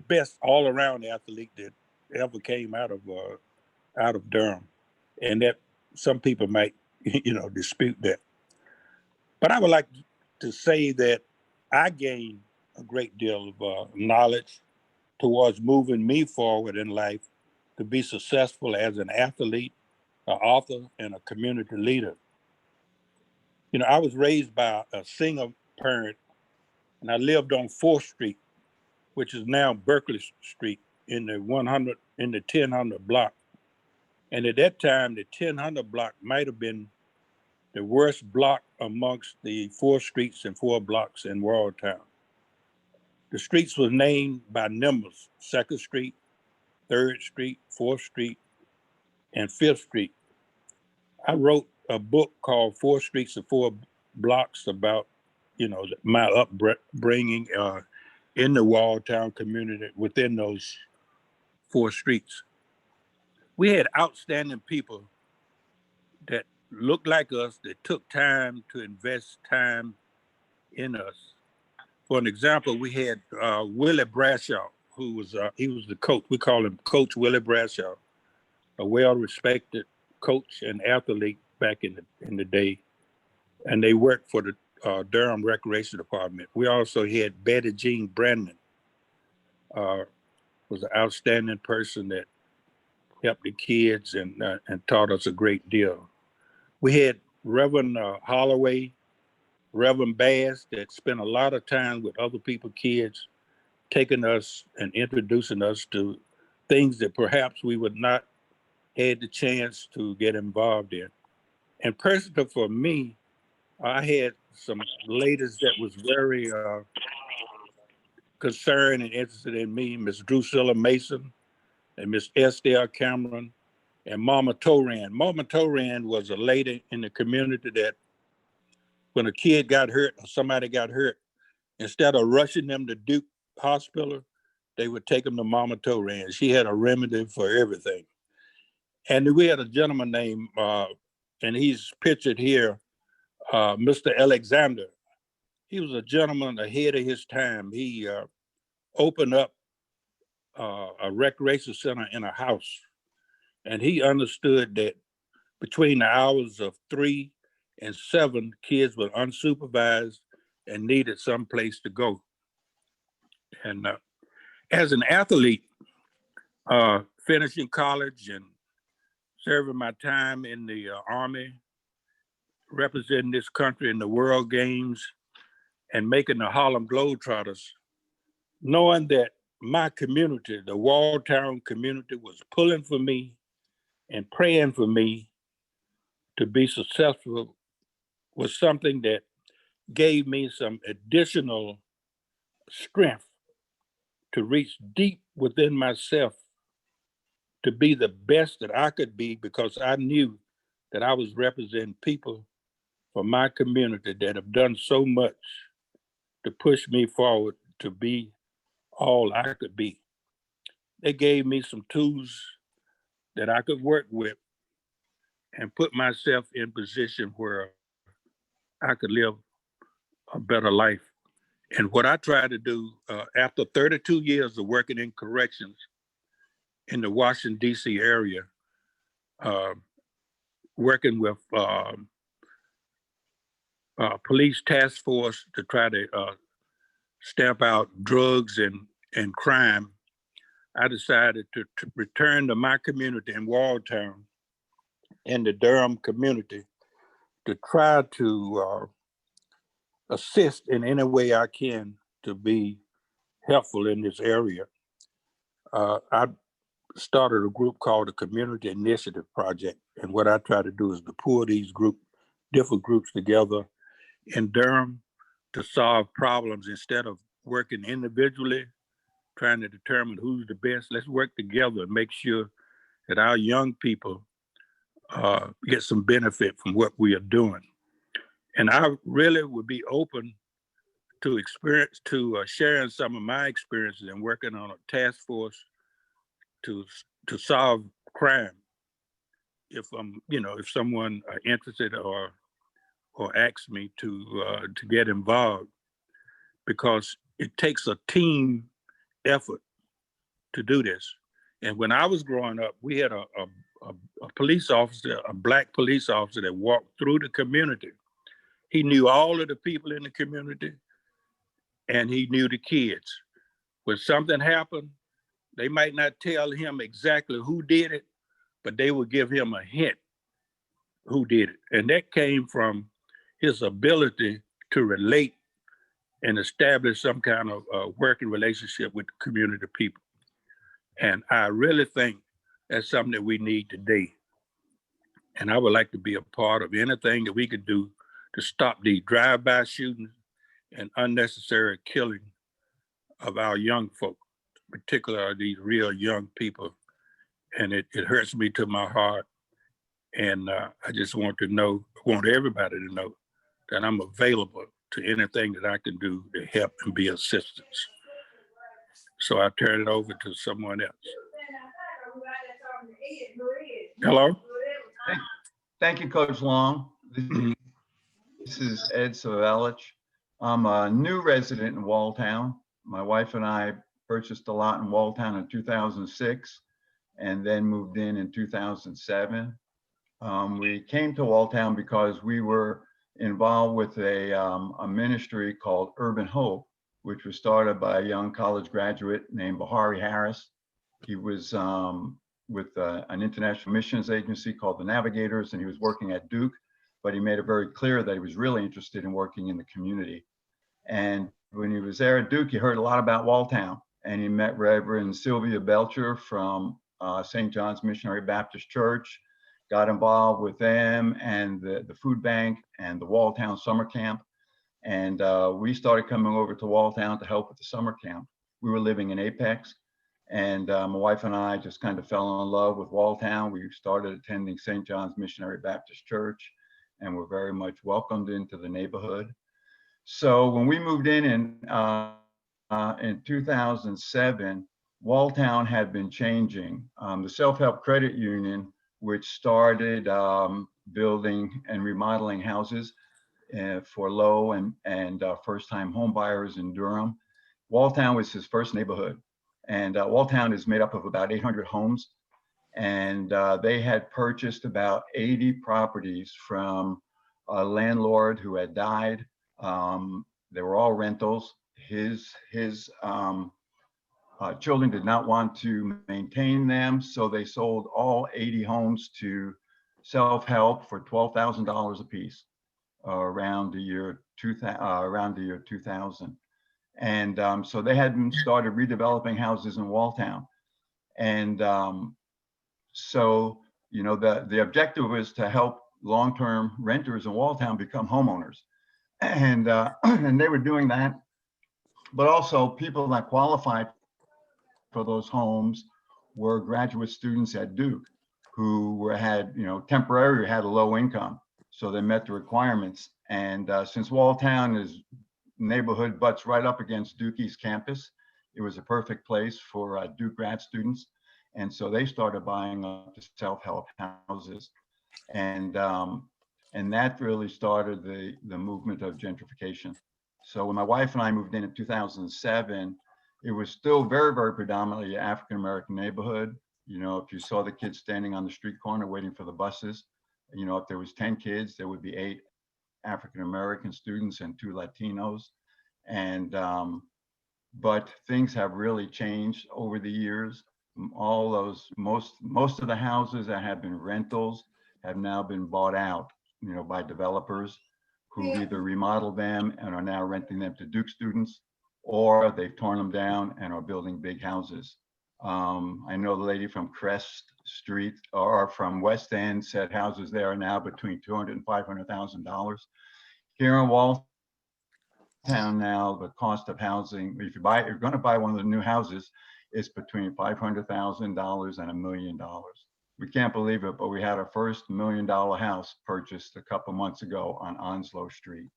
best all-around athlete that ever came out of Durham, and that some people might, dispute that. But I would like to say that I gained a great deal of knowledge towards moving me forward in life to be successful as an athlete, an author, and a community leader. I was raised by a single parent, and I lived on 4th Street, which is now Berkeley Street, in the 1000 block. And at that time, the 1000 block might have been the worst block amongst the 4 streets and 4 blocks in Walltown. The streets was named by numbers: 2nd Street, 3rd Street, 4th Street, and 5th Street. I wrote a book called 4 Streets and 4 Blocks about, my upbringing in the Walltown community within those 4 streets. We had outstanding people that looked like us, that took time to invest time in us. For an example, we had Willie Brashaw, who was he was the coach. We call him Coach Willie Brashaw, a well-respected coach and athlete back in the day, and they worked for the Durham Recreation Department. We also had Betty Jean Brandon, was an outstanding person that helped the kids and taught us a great deal. We had Reverend Holloway, Reverend Bass, that spent a lot of time with other people's kids, taking us and introducing us to things that perhaps we would not had the chance to get involved in. And personally for me, I had some ladies that was very concerned and interested in me, Miss Drusilla Mason and Miss Estelle Cameron and Mama Toran. Mama Toran was a lady in the community that when a kid got hurt or somebody got hurt, instead of rushing them to Duke Hospital, they would take them to Mama Toran. She had a remedy for everything. And we had a gentleman named, and he's pictured here, Mr. Alexander. He was a gentleman ahead of his time. He opened up a recreation center in a house. And he understood that between the hours of 3 and 7, kids were unsupervised and needed some place to go. And as an athlete, finishing college and serving my time in the Army, representing this country in the World Games and making the Harlem Globetrotters, knowing that my community, the Walltown community, was pulling for me and praying for me to be successful was something that gave me some additional strength to reach deep within myself to be the best that I could be, because I knew that I was representing people for my community that have done so much to push me forward to be all I could be. They gave me some tools that I could work with and put myself in position where I could live a better life. And what I try to do after 32 years of working in corrections in the Washington, D.C. area, working with police task force to try to stamp out drugs and crime, I decided to return to my community in Walltown and the Durham community to try to assist in any way I can to be helpful in this area. I started a group called the Community Initiative Project. And what I try to do is to pull these different groups together in Durham to solve problems instead of working individually, trying to determine who's the best. Let's work together and make sure that our young people get some benefit from what we are doing. And I really would be open to sharing some of my experiences and working on a task force to solve crime. If if someone interested or asks me to get involved, because it takes a team effort to do this. And when I was growing up, we had a police officer, a Black police officer that walked through the community. He knew all of the people in the community and he knew the kids. When something happened, they might not tell him exactly who did it, but they would give him a hint who did it. And that came from his ability to relate and establish some kind of working relationship with the community people. And I really think that's something that we need today. And I would like to be a part of anything that we could do to stop these drive-by shootings and unnecessary killing of our young folk, particularly these real young people. And it hurts me to my heart. And I just want everybody to know that I'm available to anything that I can do to help and be assistance. So I turn it over to someone else. Hello? Thank you, Coach Long. This is Ed Savelich. I'm a new resident in Walltown. My wife and I purchased a lot in Walltown in 2006 and then moved in 2007. We came to Walltown because we were involved with a ministry called Urban Hope, which was started by a young college graduate named Bahari Harris. He was with an international missions agency called the Navigators, and he was working at Duke, but he made it very clear that he was really interested in working in the community. And when he was there at Duke, he heard a lot about Walltown, and he met Reverend Sylvia Belcher from St. John's Missionary Baptist Church, got involved with them and the food bank and the Walltown summer camp. And we started coming over to Walltown to help with the summer camp. We were living in Apex, and my wife and I just kind of fell in love with Walltown. We started attending St. John's Missionary Baptist Church, and were very much welcomed into the neighborhood. So when we moved in 2007, Walltown had been changing. The Self-Help Credit Union, which started building and remodeling houses for low and first-time home buyers in Durham. Walltown was his first neighborhood. And Walltown is made up of about 800 homes. And they had purchased about 80 properties from a landlord who had died. They were all rentals. His children did not want to maintain them, so they sold all 80 homes to Self-Help for $12,000 a piece around the year 2000. And so they had started redeveloping houses in Walltown. And so, you know, the objective was to help long-term renters in Walltown become homeowners. And they were doing that, but also people that qualified for those homes were graduate students at Duke who had, you know, temporarily had a low income. So they met the requirements. And since Walltown is neighborhood butts right up against Duke East campus, it was a perfect place for Duke grad students. And so they started buying up the self-help houses. And that really started the movement of gentrification. So when my wife and I moved in 2007, it was still very, very predominantly African-American neighborhood. You know, if you saw the kids standing on the street corner waiting for the buses, you know, if there was 10 kids, there would be 8 African-American students and 2 Latinos. And, but things have really changed over the years. All those, most of the houses that have been rentals have now been bought out, you know, by developers who either remodeled them and are now renting them to Duke students, or they've torn them down and are building big houses. I know the lady from Crest Street or from West End said houses there are now between $200,000 and $500,000. Here in Walltown now, the cost of housing, if you're going to buy one of the new houses, is between $500,000 and $1 million. We can't believe it, but we had our first $1 million house purchased a couple months ago on Onslow Street.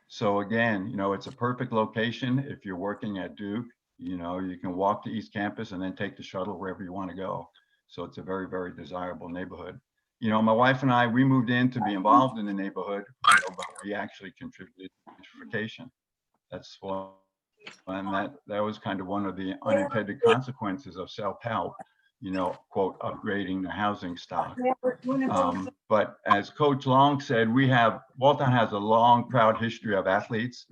So again, you know, it's a perfect location. If you're working at Duke, you know, you can walk to East Campus and then take the shuttle wherever you want to go. So it's a very, very desirable neighborhood. You know, my wife and I, we moved in to be involved in the neighborhood, you know, but we actually contributed to gentrification. That's what, and that was kind of one of the unintended consequences of self-help, you know, quote, upgrading the housing stock. But as Coach Long said, Walltown has a long, proud history of athletes.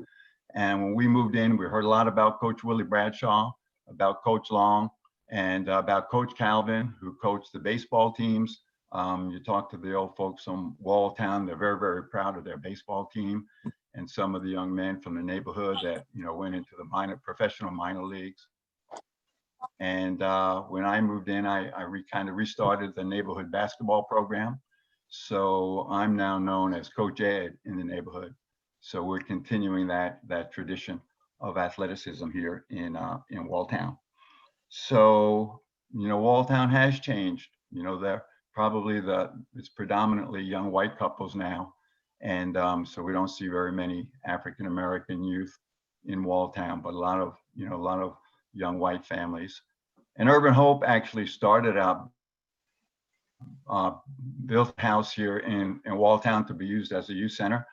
And when we moved in, we heard a lot about Coach Willie Bradshaw, about Coach Long, and about Coach Calvin, who coached the baseball teams. You talk to the old folks from Walltown, they're very, very proud of their baseball team. And some of the young men from the neighborhood that, you know, went into the professional minor leagues. And when I moved in, I kind of restarted the neighborhood basketball program. So I'm now known as Coach Ed in the neighborhood. So we're continuing that tradition of athleticism here in Walltown. So, Walltown has changed. It's predominantly young white couples now. And so we don't see very many African-American youth in Walltown, but a lot of young white families. And Urban Hope actually started out, built a house here in Walltown to be used as a youth center.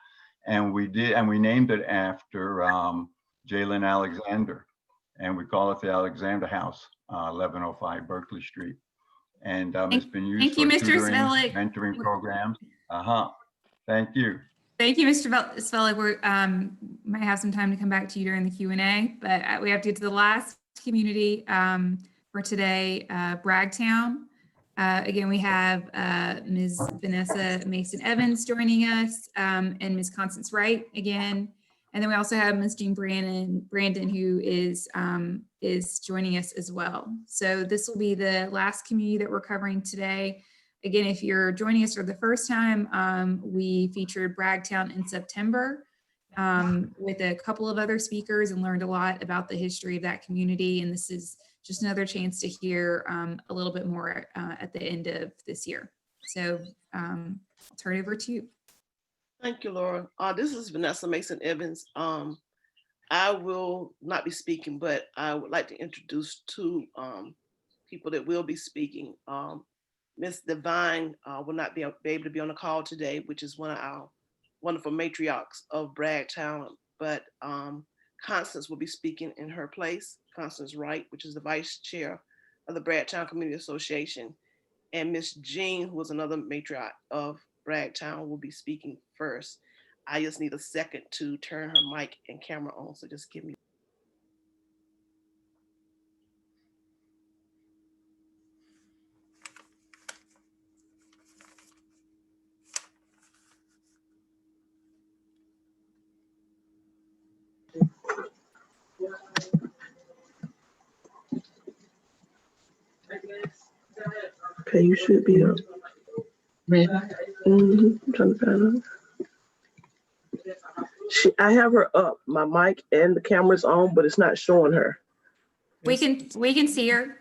And we named it after Jalen Alexander. And we call it the Alexander House, 1105 Berkeley Street. And it's been used Thank you, for Mr. tutoring, Svelik. mentoring programs. Thank you. Thank you, Mr. Svelik. We might have some time to come back to you during the Q&A, but we have to get to the last community for today, Bragtown. Again, we have Ms. Vanessa Mason-Evans joining us and Ms. Constance Wright again. And then we also have Ms. Jean Brandon, who is joining us as well. So this will be the last community that we're covering today. Again, if you're joining us for the first time, we featured Bragtown in September with a couple of other speakers and learned a lot about the history of that community. And this is just another chance to hear a little bit more at the end of this year. So I'll turn it over to you. Thank you, Laura. This is Vanessa Mason-Evans. I will not be speaking, but I would like to introduce two people that will be speaking. Miss Devine will not be able to be on the call today, which is one of our wonderful matriarchs of Bragtown, but Constance will be speaking in her place. Constance Wright, which is the vice chair of the Bragtown Community Association. And Miss Jean, who was another matriarch of Bragtown, will be speaking first. I just need a second to turn her mic and camera on, so just give me. Okay, you should be up. I'm trying to find her. I have her up. My mic and the camera's on, but it's not showing her. We can see her.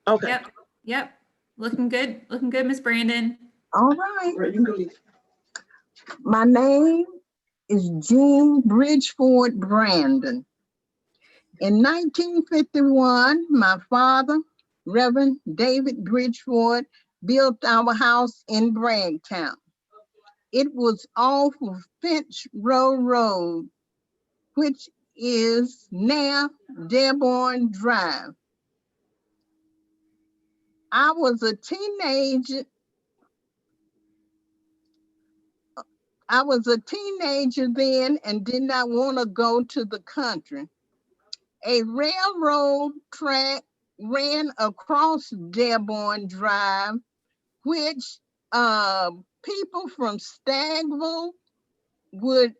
Okay. Yep. Looking good, Miss Brandon. All right. My name is Jean Bridgeford Brandon. In 1951, my father, Reverend David Bridgeford, built our house in Bragtown. It was off of Finch Row Road, which is now Dearborn Drive. I was a teenager then and did not want to go to the country. A railroad track ran across Dearborn Drive, which people from Stagville would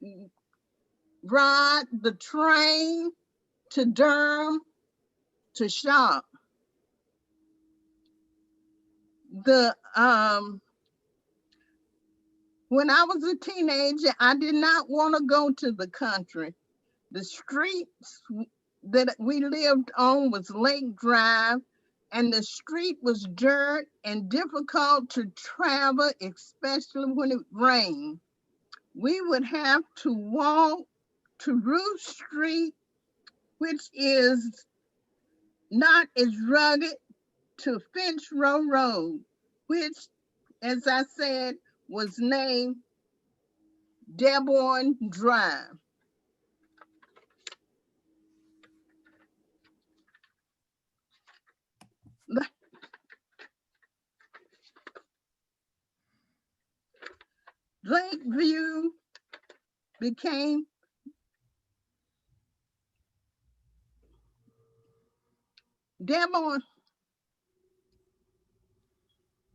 ride the train to Durham to shop. When I was a teenager, I did not want to go to the country. The streets that we lived on was Lake Drive, and the street was dirt and difficult to travel, especially when it rained. We would have to walk to Ruth Street, which is not as rugged, to Finch Row Road, which, as I said, was named Dearborn Drive. Lakeview became Dearborn.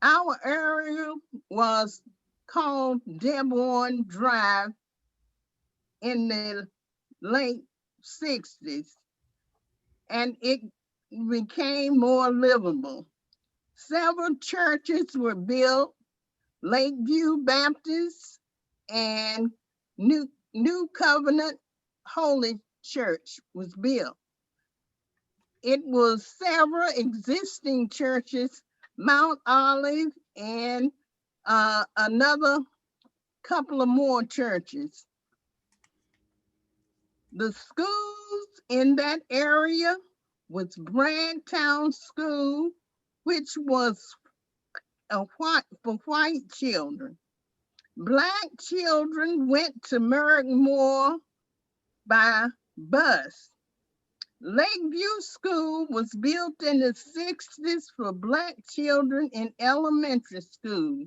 Our area was called Dearborn Drive in the late 60s, and it became more livable. Several churches were built, Lakeview Baptist, and New Covenant Holy Church was built. It was several existing churches, Mount Olive, and another couple of more churches. The schools in that area was Bragtown School, which was for white children. Black children went to Merrickmore by bus. Lakeview School was built in the 60s for Black children in elementary school.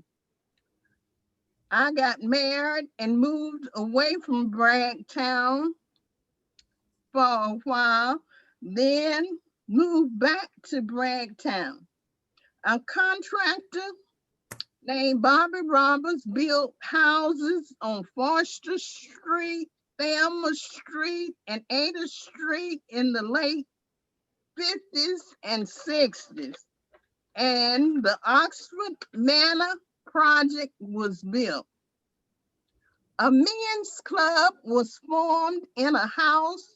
I got married and moved away from Bragtown for a while, then moved back to Bragtown. A contractor named Bobby Roberts built houses on Forster Street, Thelma Street, and Ada Street in the late 50s and 60s. And the Oxford Manor project was built. A men's club was formed in a house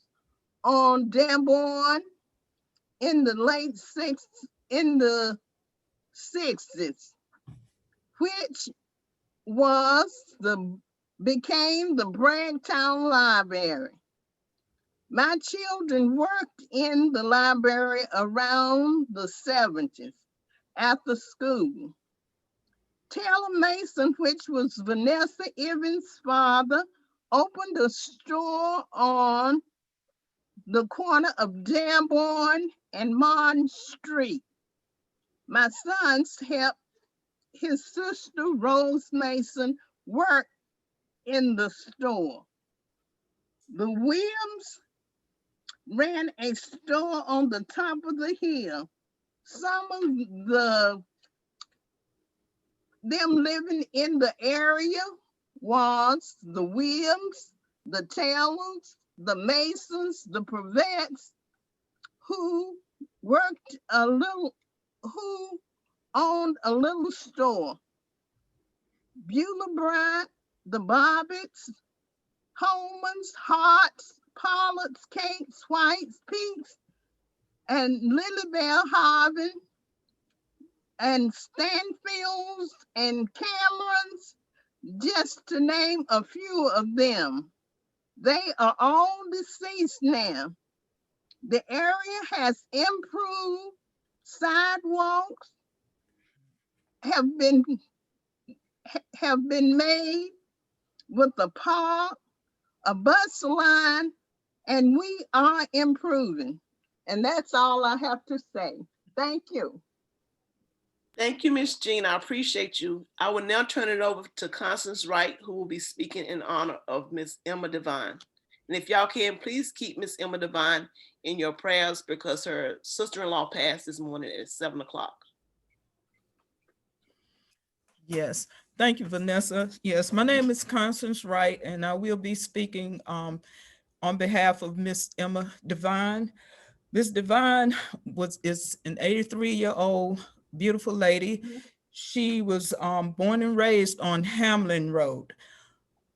on Dearborn in the late 60s, which became the Bragtown Library. My children worked in the library around the 70s after school. Taylor Mason, which was Vanessa Evans' father, opened a store on the corner of Dearborn and Morton Street. My sons helped his sister, Rose Mason, work in the store. The Williams ran a store on the top of the hill. Some of them living in the area was the Williams, the Taylors, the Masons, the Privettes, who owned a little store. Beulah Bryant, the Bobbitts, Holmans, Harts, Pollards, Cates, Whites, Peaks, and Lilybell Harvin, and Stanfields and Camerons, just to name a few of them. They are all deceased now. The area has improved. Sidewalks have been made with a park, a bus line, and we are improving. And that's all I have to say. Thank you. Thank you, Ms. Jean. I appreciate you. I will now turn it over to Constance Wright, who will be speaking in honor of Ms. Emma Devine. And if y'all can, please keep Ms. Emma Devine in your prayers because her sister-in-law passed this morning at 7 o'clock. Yes, thank you, Vanessa. Yes, my name is Constance Wright, and I will be speaking on behalf of Miss Emma Devine. Miss Devine is an 83-year-old beautiful lady. She was born and raised on Hamlin Road.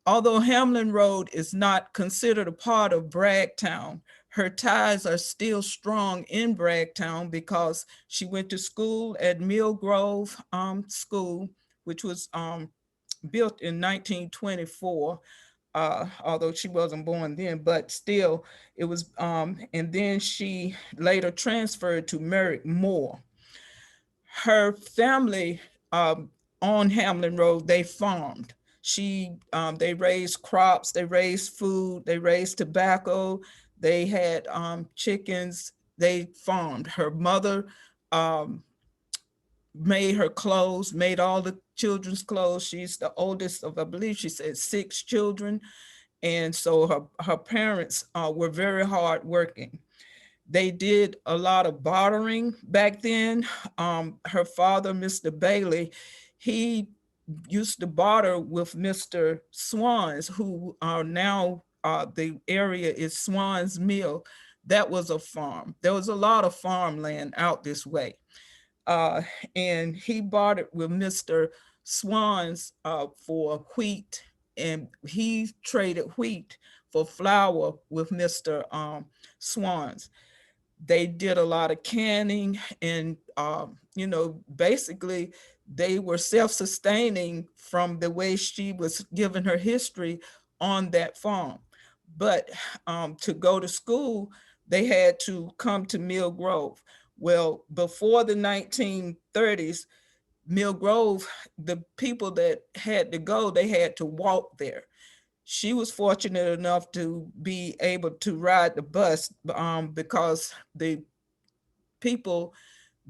Although Hamlin Road is not considered a part of Bragtown, her ties are still strong in Bragtown because she went to school at Mill Grove School, which was built in 1924, although she wasn't born then, but still it was, and then she later transferred to Merrickmore. Her family on Hamlin Road, they farmed. They raised crops, they raised food, they raised tobacco, they had chickens, they farmed. Her mother made her clothes, made all the children's clothes. She's the oldest of, I believe she said 6 children. And so her parents were very hardworking. They did a lot of bartering back then. Her father, Mr. Bailey, he used to barter with Mr. Swans, who are now, the area is Swans Mill. That was a farm. There was a lot of farmland out this way. And he bartered with Mr. swans for wheat, and he traded wheat for flour with Mr. Swans. They did a lot of canning, and basically they were self-sustaining from the way she was giving her history on that farm. But to go to school, they had to come to Mill Grove. Well, before the 1930s, Mill Grove, the people that had to go, they had to walk there. She was fortunate enough to be able to ride the bus because the people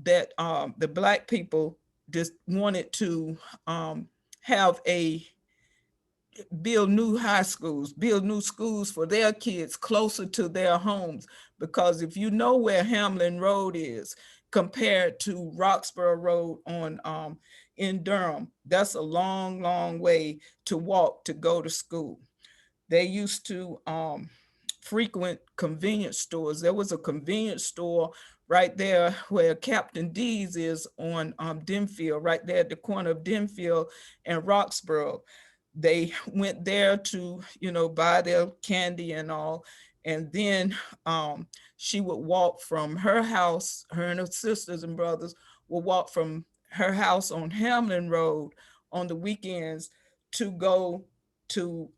that the Black people just wanted to build new high schools, build new schools for their kids closer to their homes. Because if you know where Hamlin Road is compared to Roxborough Road in Durham, that's a long, long way to walk to go to school. They used to frequent convenience stores. There was a convenience store right there where Captain D's is on Denfield, right there at the corner of Denfield and Roxborough. They went there to, buy their candy and all. And then she would walk from her house, her and her sisters and brothers would walk from her house on Hamlin Road on the weekends to go to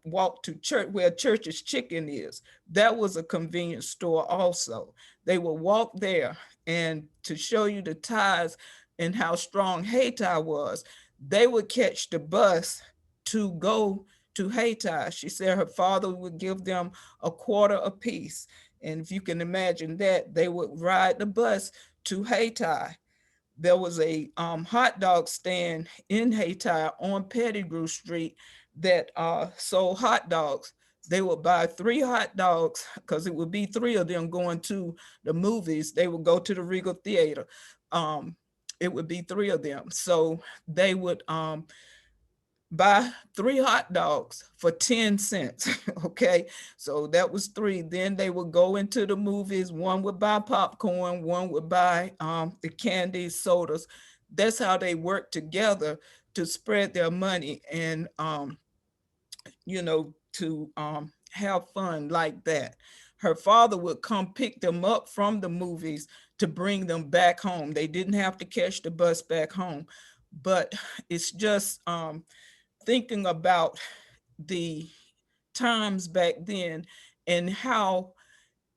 walk to church, where Church's Chicken is. That was a convenience store also. They would walk there, and to show you the ties and how strong Hayti was, they would catch the bus to go to Hayti. She said her father would give them a quarter apiece. And if you can imagine that, they would ride the bus to Hayti. There was a hot dog stand in Hayti on Pettigrew Street that sold hot dogs. They would buy 3 hot dogs because it would be 3 of them going to the movies. They would go to the Regal Theater. It would be 3 of them. So they would buy 3 hot dogs for 10 cents. Okay, so that was 3. Then they would go into the movies. One would buy popcorn, one would buy the candy, sodas. That's how they worked together to spread their money and to have fun like that. Her father would come pick them up from the movies to bring them back home. They didn't have to catch the bus back home. But it's just thinking about the times back then and how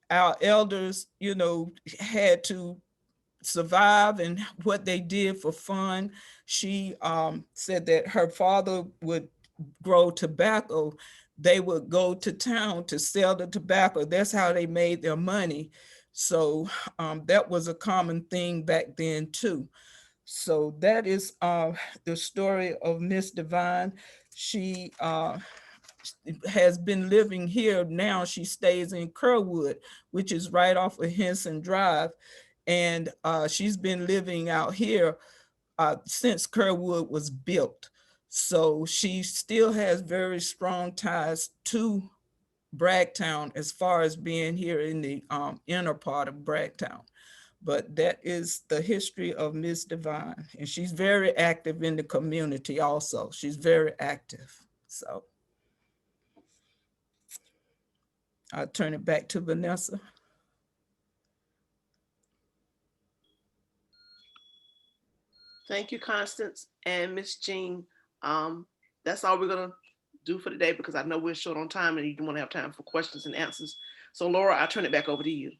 our elders, had to survive and what they did for fun. She said that her father would grow tobacco. They would go to town to sell the tobacco. That's how they made their money. So that was a common thing back then too. So that is the story of Miss Devine. She has been living here now. She stays in Kerwood, which is right off of Henson Drive. And she's been living out here since Kerwood was built. So she still has very strong ties to Bragtown as far as being here in the inner part of Bragtown. But that is the history of Miss Devine. And she's very active in the community also. She's very active. So I'll turn it back to Vanessa. Thank you, Constance and Miss Jean. That's all we're gonna do for today because I know we're short on time and you don't want to have time for questions and answers. So Laura, I'll turn it back over to you.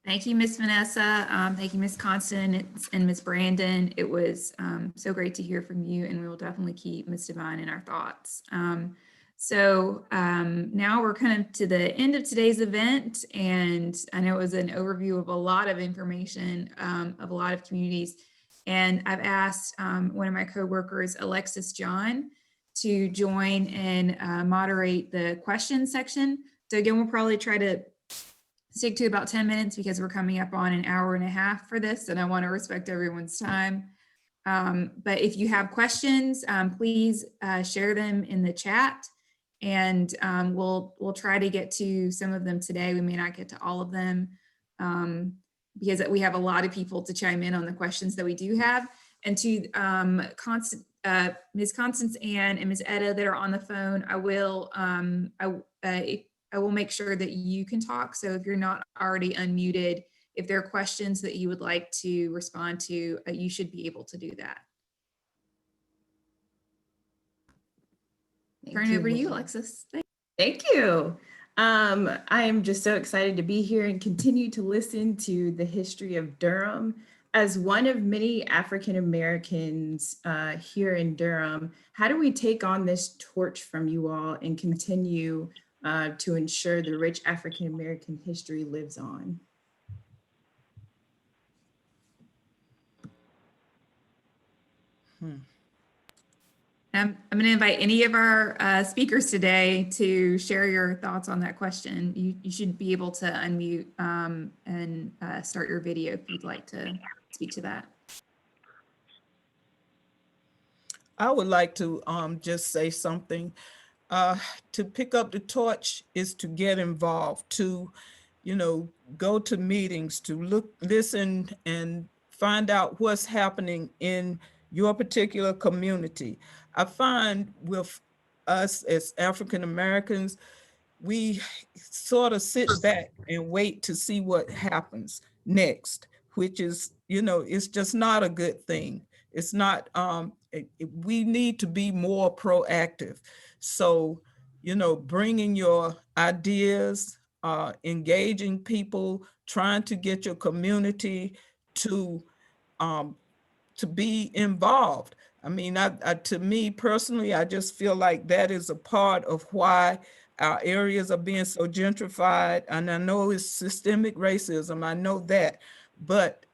Thank you, Miss Vanessa. Thank you, Miss Constance and Miss Brandon. It was so great to hear from you, and we will definitely keep Miss Devine in our thoughts. So now we're kind of to the end of today's event, and I know it was an overview of a lot of information of a lot of communities. And I've asked one of my coworkers, Alexis John, to join and moderate the questions section. So again, we'll probably try to stick to about 10 minutes because we're coming up on an hour and a half for this, and I want to respect everyone's time. But if you have questions, please share them in the chat, and we'll try to get to some of them today. We may not get to all of them because we have a lot of people to chime in on the questions that we do have. And to Ms. Constance Ann and Ms. Etta that are on the phone, I will make sure that you can talk. So if you're not already unmuted, if there are questions that you would like to respond to, you should be able to do that. Turn it over to you, Alexis. Thank you. I am just so excited to be here and continue to listen to the history of Durham. As one of many African Americans here in Durham, how do we take on this torch from you all and continue to ensure the rich African American history lives on? I'm going to invite any of our speakers today to share your thoughts on that question. You should be able to unmute and start your video if you'd like to speak to that. I would like to just say something. To pick up the torch is to get involved, to, go to meetings, to listen and find out what's happening in your particular community. I find with us as African Americans, we sort of sit back and wait to see what happens next, which is, it's just not a good thing. It's not, we need to be more proactive. So, bringing your ideas, engaging people, trying to get your community to be involved. I mean, to me personally, I just feel like that is a part of why our areas are being so gentrified. And I know it's systemic racism, I know that, but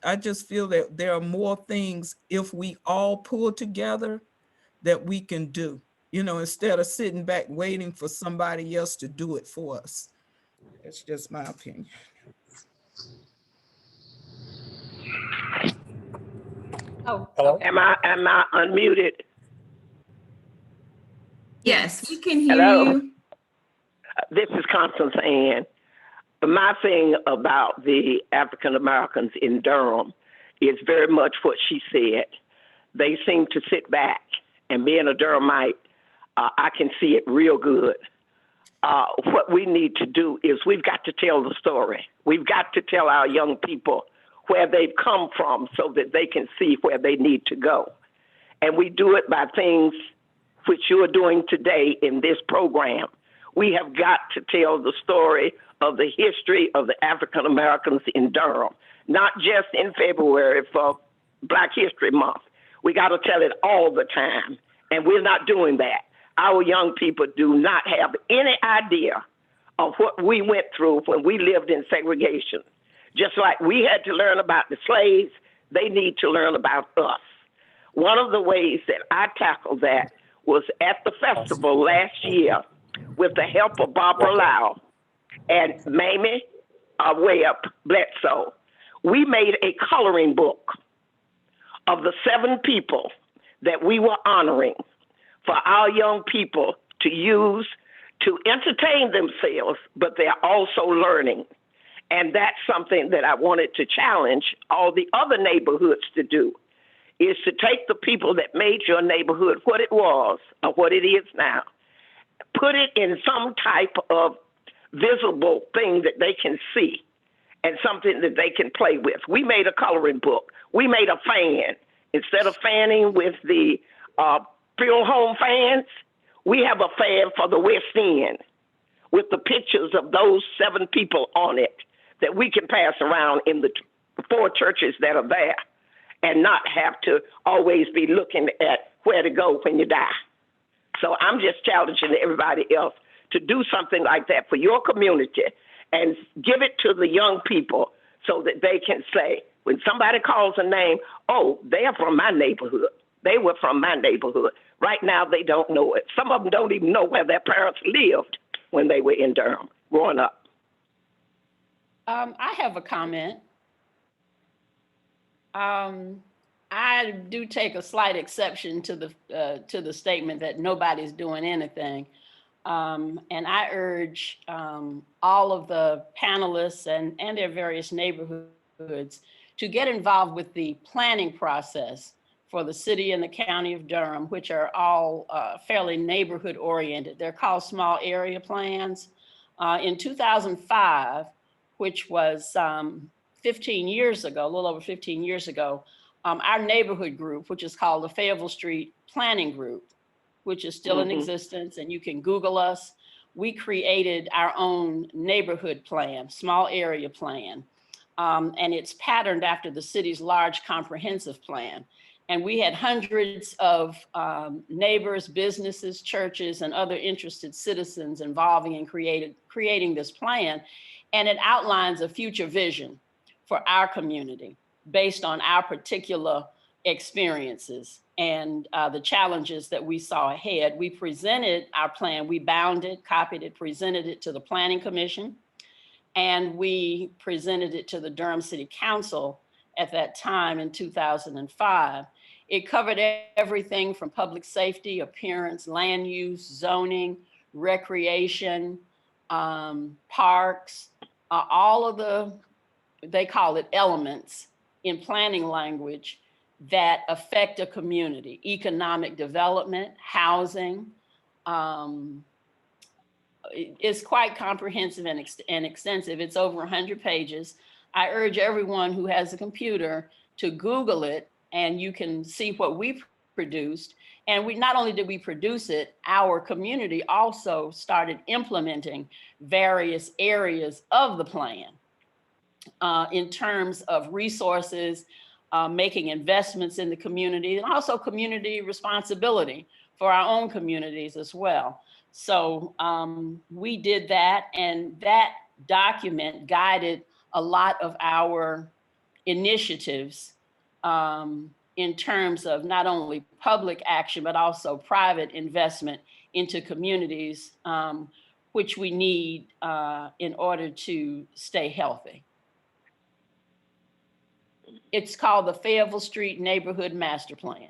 I just feel that there are more things if we all pull together that we can do, instead of sitting back waiting for somebody else to do it for us. It's just my opinion. Oh, Hello? Am I unmuted? Yes, we can hear Hello? you. This is Constance Ann. My thing about the African Americans in Durham is very much what she said. They seem to sit back, and being a Durhamite, I can see it real good. What we need to do is we've got to tell the story. We've got to tell our young people where they've come from so that they can see where they need to go. And we do it by things which you are doing today in this program. We have got to tell the story of the history of the African Americans in Durham, not just in February for Black History Month. We got to tell it all the time, and we're not doing that. Our young people do not have any idea of what we went through when we lived in segregation. Just like we had to learn about the slaves, they need to learn about us. One of the ways that I tackled that was at the festival last year with the help of Barbara Lau and Mamie Webb Bledsoe. We made a coloring book of the 7 people that we were honoring for our young people to use to entertain themselves, but they're also learning. And that's something that I wanted to challenge all the other neighborhoods to do, is to take the people that made your neighborhood what it was or what it is now, put it in some type of visible thing that they can see and something that they can play with. We made a coloring book. We made a fan. Instead of fanning with the field home fans, we have a fan for the West End with the pictures of those 7 people on it that we can pass around in the 4 churches that are there and not have to always be looking at where to go when you die. So I'm just challenging everybody else to do something like that for your community and give it to the young people so that they can say, when somebody calls a name, oh, they're from my neighborhood. They were from my neighborhood. Right now, they don't know it. Some of them don't even know where their parents lived when they were in Durham growing up. I have a comment. I do take a slight exception to the statement that nobody's doing anything. And I urge all of the panelists and their various neighborhoods to get involved with the planning process for the city and the county of Durham, which are all fairly neighborhood oriented. They're called small area plans. In 2005, which was 15 years ago, a little over 15 years ago, our neighborhood group, which is called the Fayetteville Street Planning Group, which is still in existence, and you can Google us. We created our own neighborhood plan, small area plan, and it's patterned after the city's large comprehensive plan. And we had hundreds of neighbors, businesses, churches, and other interested citizens involving in creating this plan. And it outlines a future vision for our community based on our particular experiences and the challenges that we saw ahead. We presented our plan, we bound it, copied it, presented it to the Planning Commission, and we presented it to the Durham City Council at that time in 2005. It covered everything from public safety, appearance, land use, zoning, recreation, parks, all of the, they call it elements in planning language that affect a community: economic development, housing. It's quite comprehensive and extensive. It's over 100 pages. I urge everyone who has a computer to Google it, and you can see what we produced. And we not only did we produce it, our community also started implementing various areas of the plan in terms of resources, making investments in the community, and also community responsibility for our own communities as well. So we did that, and that document guided a lot of our initiatives in terms of not only public action, but also private investment into communities, which we need in order to stay healthy. It's called the Fayetteville Street Neighborhood Master Plan.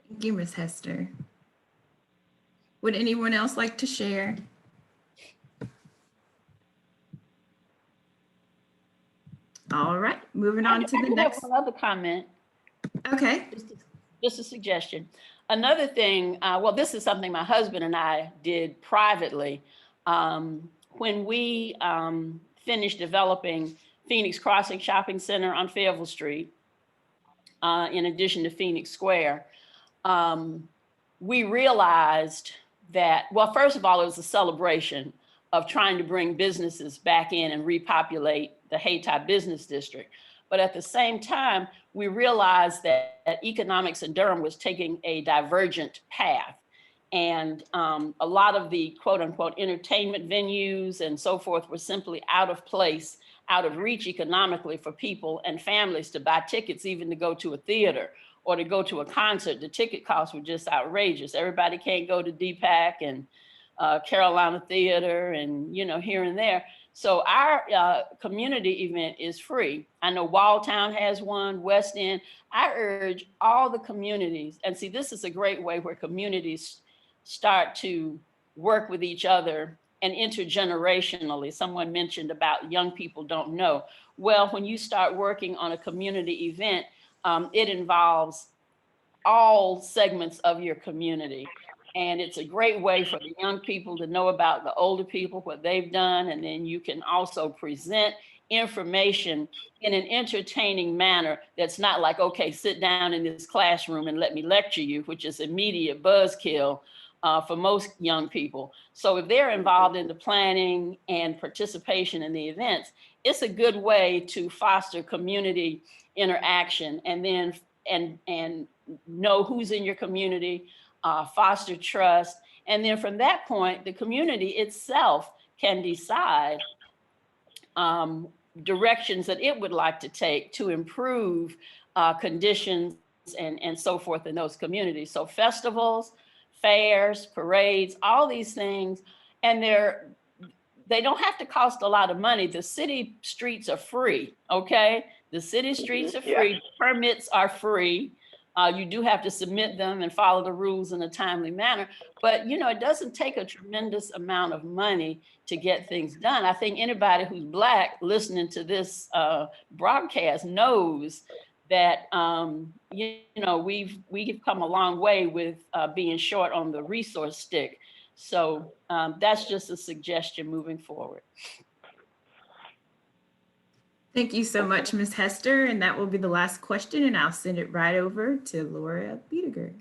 Thank you, Ms. Hester. Would anyone else like to share? All right, moving on to the next. One other comment. Okay. Just a suggestion. Another thing, well, this is something my husband and I did privately. When we finished developing Phoenix Crossing Shopping Center on Fayetteville Street, in addition to Phoenix Square, we realized that, well, first of all, it was a celebration of trying to bring businesses back in and repopulate the Hayti Business District. But at the same time, we realized that economics in Durham was taking a divergent path. And a lot of the quote unquote entertainment venues and so forth were simply out of place, out of reach economically for people and families to buy tickets, even to go to a theater or to go to a concert. The ticket costs were just outrageous. Everybody can't go to DPAC and Carolina Theater and, you know, here and there. So our community event is free. I know Walltown has one, West End. I urge all the communities, and see, this is a great way where communities start to work with each other and intergenerationally. Someone mentioned about young people don't know. Well, when you start working on a community event, it involves all segments of your community. And it's a great way for the young people to know about the older people, what they've done. And then you can also present information in an entertaining manner that's not like, okay, sit down in this classroom and let me lecture you, which is immediate buzzkill for most young people. So if they're involved in the planning and participation in the events, it's a good way to foster community interaction and then and know who's in your community, foster trust. And then from that point, the community itself can decide directions that it would like to take to improve conditions and so forth in those communities. So festivals, fairs, parades, all these things, and they don't have to cost a lot of money. The city streets are free, okay? The city streets are free, permits are free. You do have to submit them and follow the rules in a timely manner. But, you know, it doesn't take a tremendous amount of money to get things done. I think anybody who's Black listening to this broadcast knows that, you know, we've come a long way with being short on the resource stick. So that's just a suggestion moving forward. Thank you so much, Ms. Hester. And that will be the last question, and I'll send it right over to Laura Biediger.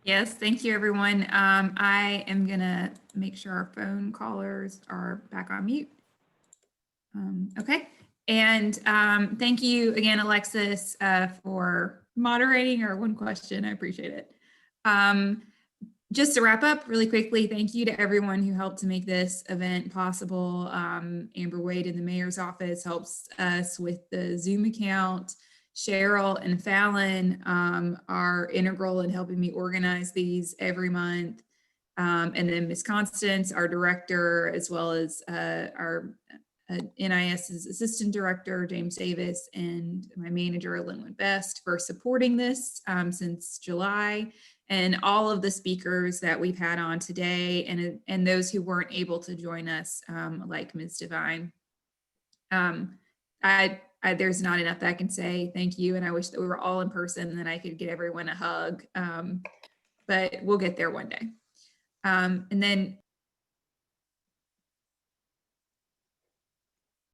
Yes, thank you, everyone. I am gonna make sure our phone callers are back on mute. Okay, and thank you again, Alexis, for moderating our one question. I appreciate it. Just to wrap up really quickly, thank you to everyone who helped to make this event possible. Amber Wade in the mayor's office helps us with the Zoom account. Cheryl and Fallon are integral in helping me organize these every month. And then Ms. Constance, our director, as well as our NIS's assistant director, James Davis, and my manager, Linwood Best, for supporting this since July, and all of the speakers that we've had on today, and those who weren't able to join us, like Ms. Devine. There's not enough that I can say. Thank you, and I wish that we were all in person and then I could get everyone a hug, but we'll get there one day. And then